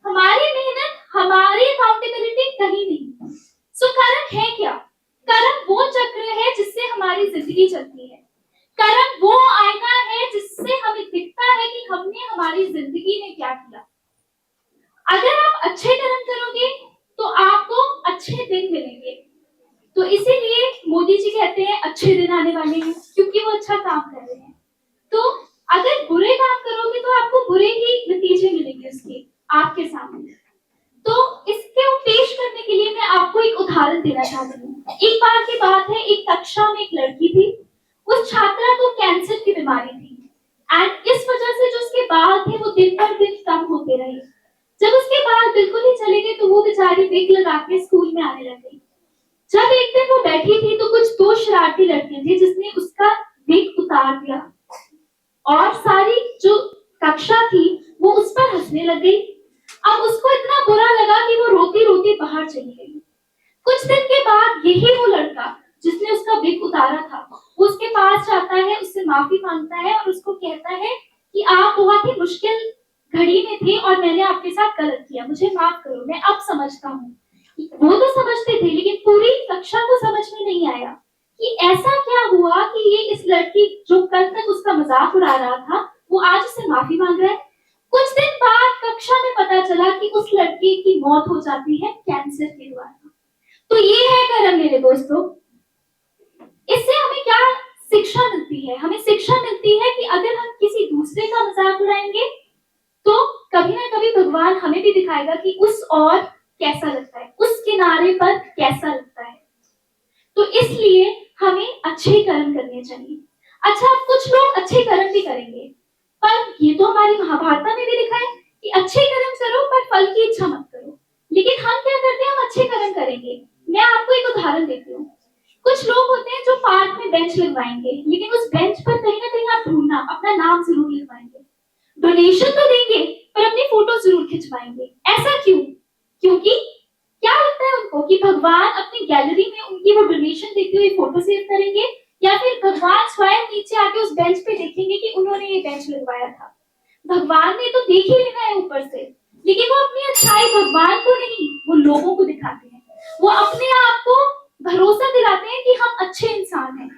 हमारी मेहनत, हमारी अकाउंटेबिलिटी कहीं नहीं। सो कर्म है क्या? कर्म वो चक्र है जिससे हमारी जिंदगी चलती है। कर्म वो आईना है जिससे हमें दिखता है कि हमने हमारी जिंदगी में क्या किया। अगर आप अच्छे कर्म करोगे तो आपको अच्छे दिन मिलेंगे। तो इसीलिए मोदी कहते हैं अच्छे दिन आने वाले हैं क्योंकि वो अच्छा काम कर रहे हैं। तो अगर बुरे काम करोगे तो आपको बुरे ही नतीजे मिलेंगे उसके आपके सामने। तो इसको पेश करने के लिए मैं आपको एक उदाहरण देना चाहती हूँ। एक बार की बात है, एक कक्षा में एक लड़की थी। उस छात्रा को कैंसर की बीमारी थी एंड इस वजह से जो उसके बाल थे वो दिन पर दिन कम होते रहे। जब उसके बाल बिल्कुल ही चले गए तो वो बेचारी विग लगा के स्कूल में आने लग गई। जब एक दिन वो बैठी थी तो कुछ दो शरारती लड़कियां थी जिसने उसका विग उतार दिया और सारी जो कक्षा थी वो उस पर हंसने लग गई। अब उसको इतना बुरा लगा कि वो रोती रोती बाहर चली गई। कुछ दिन के बाद यही वो लड़का जिसने उसका विग उतारा था वो उसके पास जाता है, उससे माफी मांगता है और उसको कहता है कि आप बहुत ही मुश्किल घड़ी में थे और मैंने आपके साथ गलत किया, मुझे माफ करो, मैं अब समझता हूँ। वो तो समझते थे लेकिन पूरी कक्षा को समझ में नहीं आया कि ऐसा क्या हुआ कि ये इस लड़की जो कल तक उसका मजाक उड़ा रहा था वो आज उससे माफी मांग रहा है। कुछ दिन बाद कक्षा में पता चला कि उस लड़की की मौत हो जाती है कैंसर के द्वारा। तो ये है कर्म मेरे दोस्तों। इससे हमें क्या शिक्षा मिलती है? हमें शिक्षा मिलती है कि अगर हम किसी दूसरे का मजाक उड़ाएंगे तो कभी ना कभी भगवान हमें भी दिखाएगा कि उस और कैसा लगता है, उस किनारे पर कैसा लगता है। तो इसलिए हमें अच्छे कर्म करने चाहिए। अच्छा, कुछ लोग अच्छे कर्म भी करेंगे पर ये तो हमारी महाभारत में भी लिखा है कि अच्छे कर्म करो पर फल की इच्छा मत करो। लेकिन हम क्या करते हैं? हम अच्छे कर्म करेंगे। मैं आपको एक उदाहरण देती हूँ। कुछ लोग होते हैं जो पार्क में बेंच लगवाएंगे लेकिन उस बेंच पर कहीं ना कहीं आप ढूंढना अपना नाम जरूर लिखवाएंगे, डोनेशन तो देंगे पर अपनी फोटो जरूर खिंचवाएंगे। ऐसा क्यों? क्योंकि क्या लगता है उनको कि भगवान अपनी गैलरी में उनकी वो डोनेशन देती हुई फोटो सेव करेंगे या फिर भगवान स्वयं नीचे आके उस बेंच पे देखेंगे कि उन्होंने ये बेंच लगवाया था। भगवान ने तो देख ही लेना है ऊपर से, लेकिन वो अपनी अच्छाई भगवान को नहीं, वो लोगों को दिखाते हैं। वो अपने आप को भरोसा दिलाते हैं कि हम अच्छे इंसान हैं।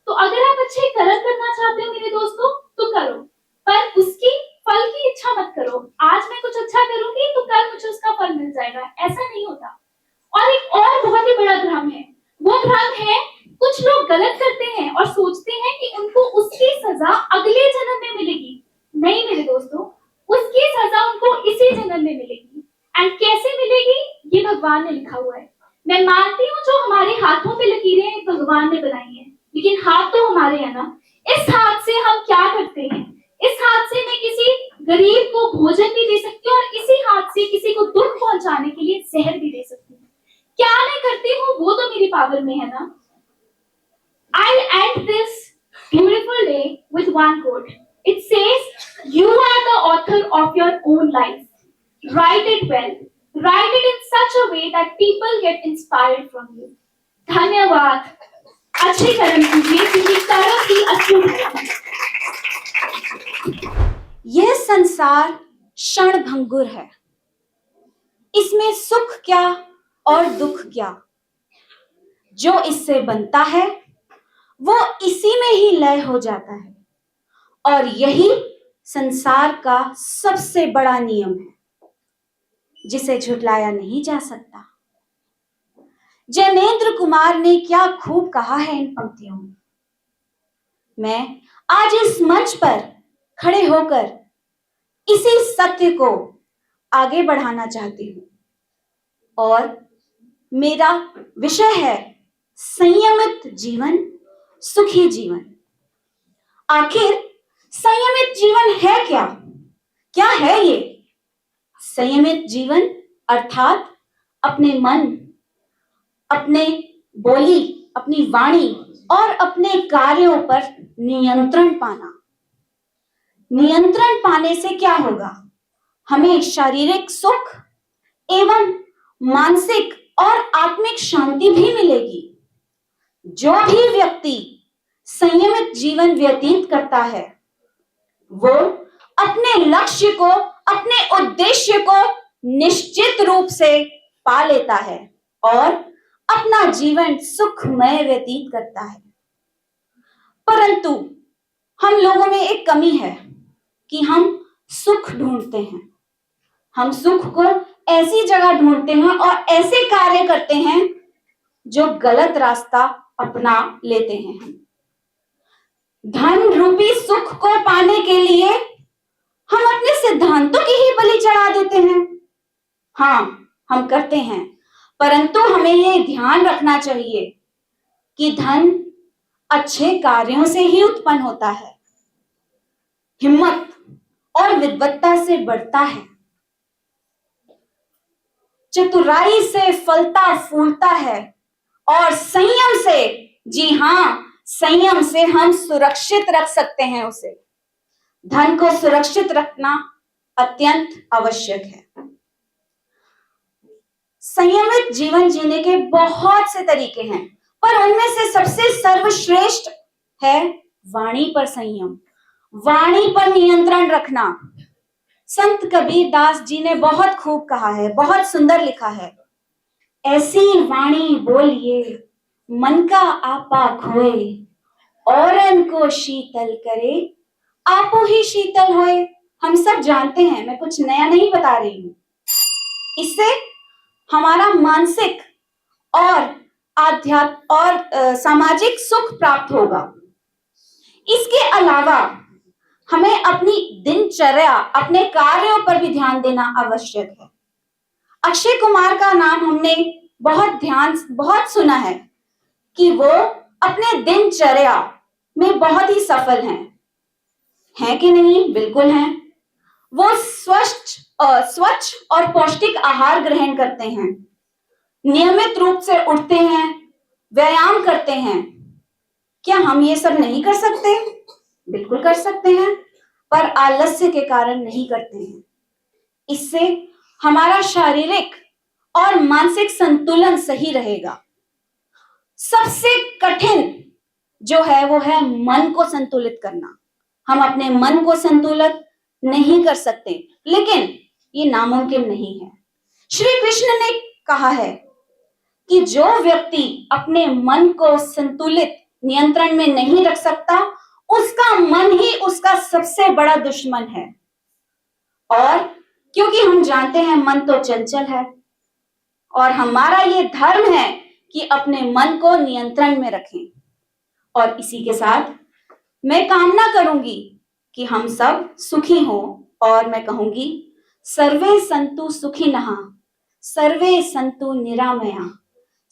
तो अगर आप अच्छे कर्म करना चाहते हो मेरे दोस्तों तो करो, पर उसकी फल की इच्छा मत करो। आज मैं कुछ अच्छा करूंगी तो कल मुझे उसका फल मिल जाएगा, ऐसा नहीं होता। और एक और बहुत ही बड़ा भ्रम है, वो भ्रम है कुछ लोग गलत करते हैं और सोचते हैं कि उनको उसकी सजा अगले जन्म में मिलेगी। नहीं मेरे दोस्तों, उसकी सजा उनको इसी जन्म में मिलेगी। एंड कैसे मिलेगी ये भगवान ने लिखा हुआ है। मैं मानती हूँ जो हमारे हाथों पे लकीरें भगवान ने बनाई हैं, लेकिन हाथ तो हमारे हैं ना। इस हाथ से हम क्या करते हैं? इस हाथ से मैं किसी गरीब को भोजन भी दे सकती हूँ और इसी हाथ से किसी को दुख पहुंचाने के लिए जहर भी दे सकती हूँ। क्या मैं करती हूँ वो तो मेरी पावर में है ना। I'll end this beautiful day with one quote. It says, "You are the author of your own life. Write it well. Write it in such a way that people get inspired from you." धन्यवाद। अच्छे कर्म कीजिए क्योंकि कर्म ही असली है। यह संसार क्षणभंगुर है। इसमें सुख क्या और दुख क्या। जो इससे बनता है वो इसी में ही लय हो जाता है और यही संसार का सबसे बड़ा नियम है जिसे झुटलाया नहीं जा सकता। जैनेंद्र कुमार ने क्या खूब कहा है इन पंक्तियों में। मैं आज इस मंच पर खड़े होकर इसी सत्य को आगे बढ़ाना चाहती हूं और मेरा विषय है संयमित जीवन, सुखी जीवन। आखिर संयमित जीवन है क्या? क्या है ये संयमित जीवन? अर्थात अपने मन, अपने बोली, अपनी वाणी और अपने कार्यों पर नियंत्रण पाना। नियंत्रण पाने से क्या होगा? हमें शारीरिक सुख एवं मानसिक और आत्मिक शांति भी मिलेगी। जो भी व्यक्ति संयमित जीवन व्यतीत करता है वो अपने लक्ष्य को, अपने उद्देश्य को निश्चित रूप से पा लेता है और अपना जीवन सुखमय व्यतीत करता है। परंतु हम लोगों में एक कमी है कि हम सुख ढूंढते हैं। हम सुख को ऐसी जगह ढूंढते हैं और ऐसे कार्य करते हैं जो गलत रास्ता अपना लेते हैं हम। धन रूपी सुख को पाने के लिए हम अपने सिद्धांतों की ही बलि चढ़ा देते हैं। हाँ, हम करते हैं, परंतु हमें यह ध्यान रखना चाहिए कि धन अच्छे कार्यों से ही उत्पन्न होता है, हिम्मत और विद्वत्ता से बढ़ता है, चतुराई से फलता फूलता है, और संयम से, जी हाँ, संयम से हम सुरक्षित रख सकते हैं उसे। धन को सुरक्षित रखना अत्यंत आवश्यक है। संयमित जीवन जीने के बहुत से तरीके हैं, पर उनमें से सबसे सर्वश्रेष्ठ है वाणी पर संयम, वाणी पर नियंत्रण रखना। संत कबीर दास जी ने बहुत खूब कहा है, बहुत सुंदर लिखा है, ऐसी वाणी बोलिए मन का आपा खोए, औरन को शीतल करे आपो ही शीतल होए। हम सब जानते हैं, मैं कुछ नया नहीं बता रही हूं। इससे हमारा मानसिक और आध्यात्म और सामाजिक सुख प्राप्त होगा। इसके अलावा हमें अपनी दिनचर्या, अपने कार्यों पर भी ध्यान देना आवश्यक है। अक्षय कुमार का नाम हमने बहुत सुना है कि वो अपने दिनचर्या में बहुत ही सफल हैं कि नहीं? बिल्कुल हैं। वो स्वच्छ और पौष्टिक आहार ग्रहण करते हैं, नियमित रूप से उठते हैं, व्यायाम करते हैं। क्या हम ये सब नहीं कर सकते? बिल्कुल कर सकते हैं, पर आलस्य के कारण नहीं करते हैं। इससे हमारा शारीरिक और मानसिक संतुलन सही रहेगा। सबसे कठिन जो है वो है मन को संतुलित करना। हम अपने मन को संतुलित नहीं कर सकते, लेकिन ये नामुमकिन नहीं है। श्री कृष्ण ने कहा है कि जो व्यक्ति अपने मन को संतुलित, नियंत्रण में नहीं रख सकता, उसका मन ही उसका सबसे बड़ा दुश्मन है। और क्योंकि हम जानते हैं मन तो चंचल है, और हमारा ये धर्म है कि अपने मन को नियंत्रण में रखें। और इसी के साथ मैं कामना करूंगी कि हम सब सुखी हों, और मैं कहूंगी सर्वे संतु सुखिनः, सर्वे संतु निरामया,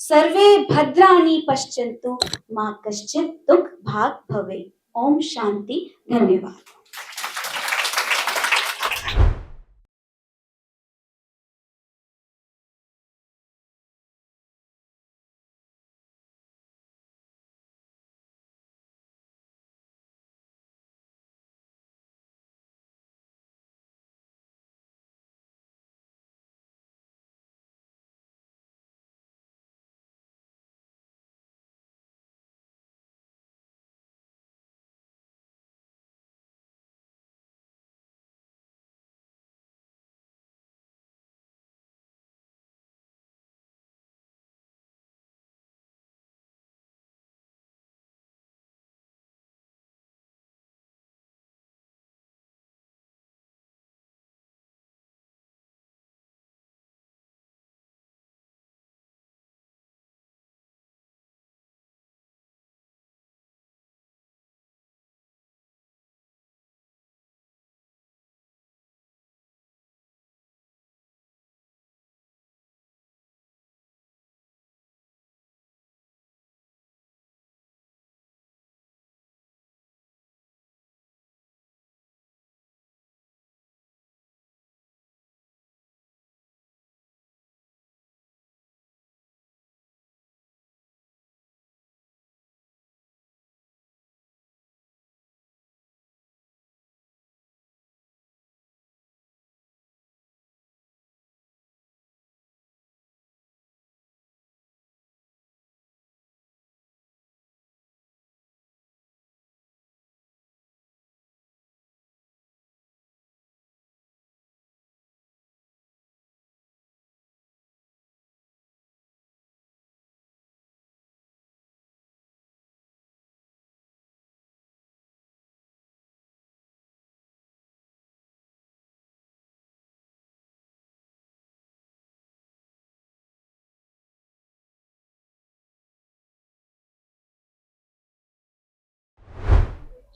सर्वे भद्राणि पश्यन्तु, मा कश्चित् दुःख भाग् भवेत्। ओम शांति। धन्यवाद।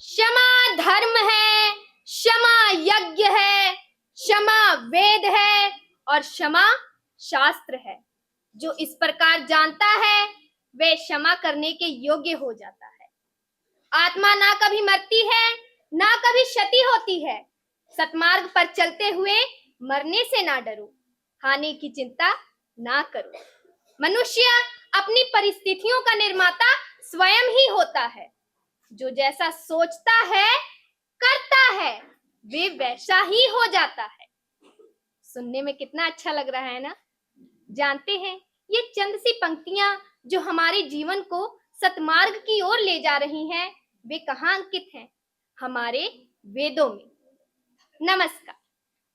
क्षमा धर्म है, क्षमा यज्ञ है, क्षमा वेद है और क्षमा शास्त्र है। जो इस प्रकार जानता है वे क्षमा करने के योग्य हो जाता है। आत्मा ना कभी मरती है ना कभी क्षति होती है। सतमार्ग पर चलते हुए मरने से ना डरो, हानि की चिंता ना करो। मनुष्य अपनी परिस्थितियों का निर्माता स्वयं ही होता है। जो जैसा सोचता है करता है वे वैसा ही हो जाता है। सुनने में कितना अच्छा लग रहा है ना। जानते हैं ये चंद सी पंक्तियां जो हमारे जीवन को सतमार्ग की ओर ले जा रही हैं, वे कहाँ अंकित हैं? हमारे वेदों में। नमस्कार,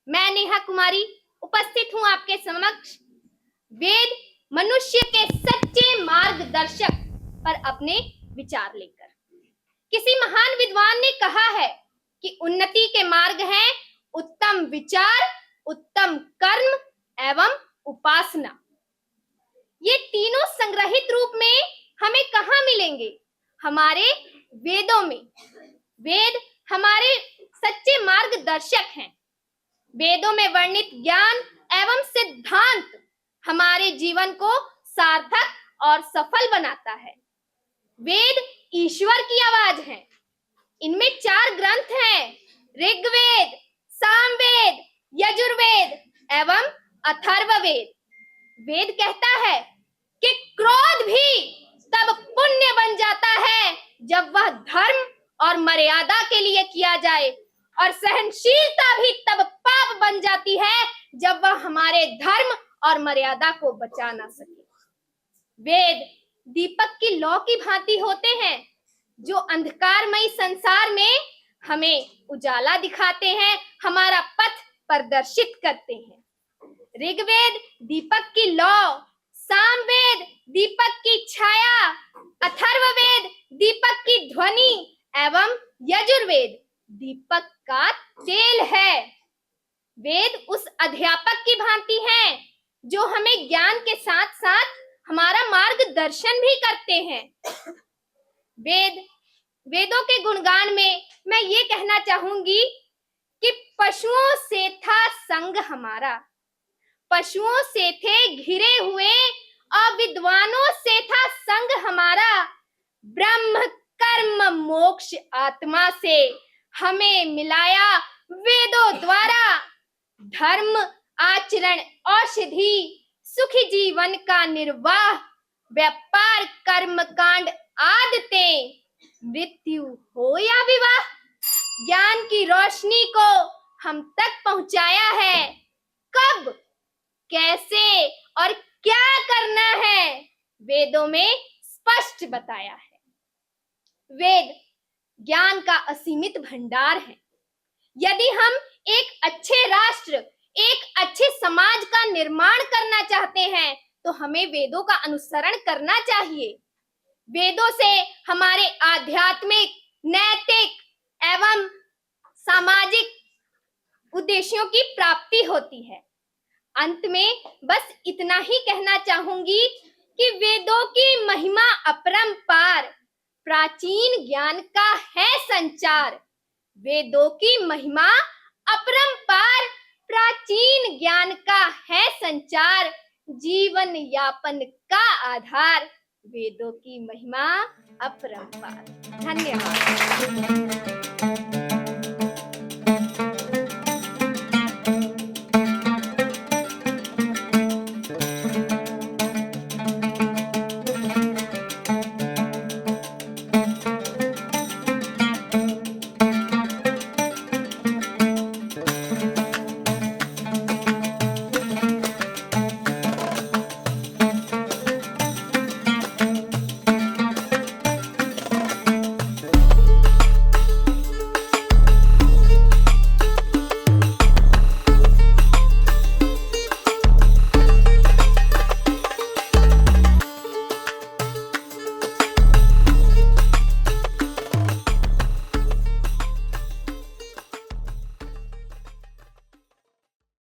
मैं नेहा कुमारी उपस्थित हूं आपके समक्ष वेद मनुष्य के सच्चे मार्गदर्शक पर अपने विचार लेकर। किसी महान विद्वान ने कहा है कि उन्नति के मार्ग हैं उत्तम विचार, उत्तम कर्म एवं उपासना। ये तीनों संग्रहित रूप में हमें कहाँ मिलेंगे? हमारे वेदों में। वेद हमारे सच्चे मार्गदर्शक हैं। वेदों में वर्णित ज्ञान एवं सिद्धांत हमारे जीवन को सार्थक और सफल बनाता है। वेद ईश्वर की आवाज है। इनमें 4 ग्रंथ हैं, ऋग्वेद, सामवेद, यजुर्वेद एवं अथर्ववेद। वेद कहता है कि क्रोध भी तब पुण्य बन जाता है जब वह धर्म और मर्यादा के लिए किया जाए, और सहनशीलता भी तब पाप बन जाती है जब वह हमारे धर्म और मर्यादा को बचा ना सके। वेद दीपक की लौ की भांति होते हैं जो अंधकारमयी संसार में हमें उजाला दिखाते हैं, हमारा पथ प्रदर्शित करते हैं। ऋग्वेद दीपक की लौ, सामवेद दीपक की छाया, अथर्ववेद दीपक की ध्वनि एवं यजुर्वेद दीपक का तेल है। वेद उस अध्यापक की भांति हैं जो हमें ज्ञान के साथ साथ हमारा मार्गदर्शन भी करते हैं। वेदों के गुणगान में मैं ये कहना चाहूंगी कि पशुओं से था संग हमारा, पशुओं से थे घिरे हुए, अविद्वानों से था संग हमारा। ब्रह्म कर्म मोक्ष आत्मा से हमें मिलाया वेदों द्वारा। धर्म आचरण औषधि, सुखी जीवन का निर्वाह, व्यापार कर्म कांड आदतें, मृत्यु हो या विवाह, ज्ञान की रोशनी को हम तक पहुंचाया है। कब, कैसे और क्या करना है वेदों में स्पष्ट बताया है। वेद ज्ञान का असीमित भंडार है। यदि हम एक अच्छे राष्ट्र, एक अच्छे समाज का निर्माण करना चाहते हैं तो हमें वेदों का अनुसरण करना चाहिए। वेदों से हमारे आध्यात्मिक, नैतिक एवं सामाजिक उद्देश्यों की प्राप्ति होती है। अंत में बस इतना ही कहना चाहूंगी कि वेदों की महिमा अपरंपार, प्राचीन ज्ञान का है संचार। वेदों की महिमा अपरंपार, प्राचीन ज्ञान का है संचार। जीवन यापन का आधार वेदों की महिमा अपरंपार। धन्यवाद।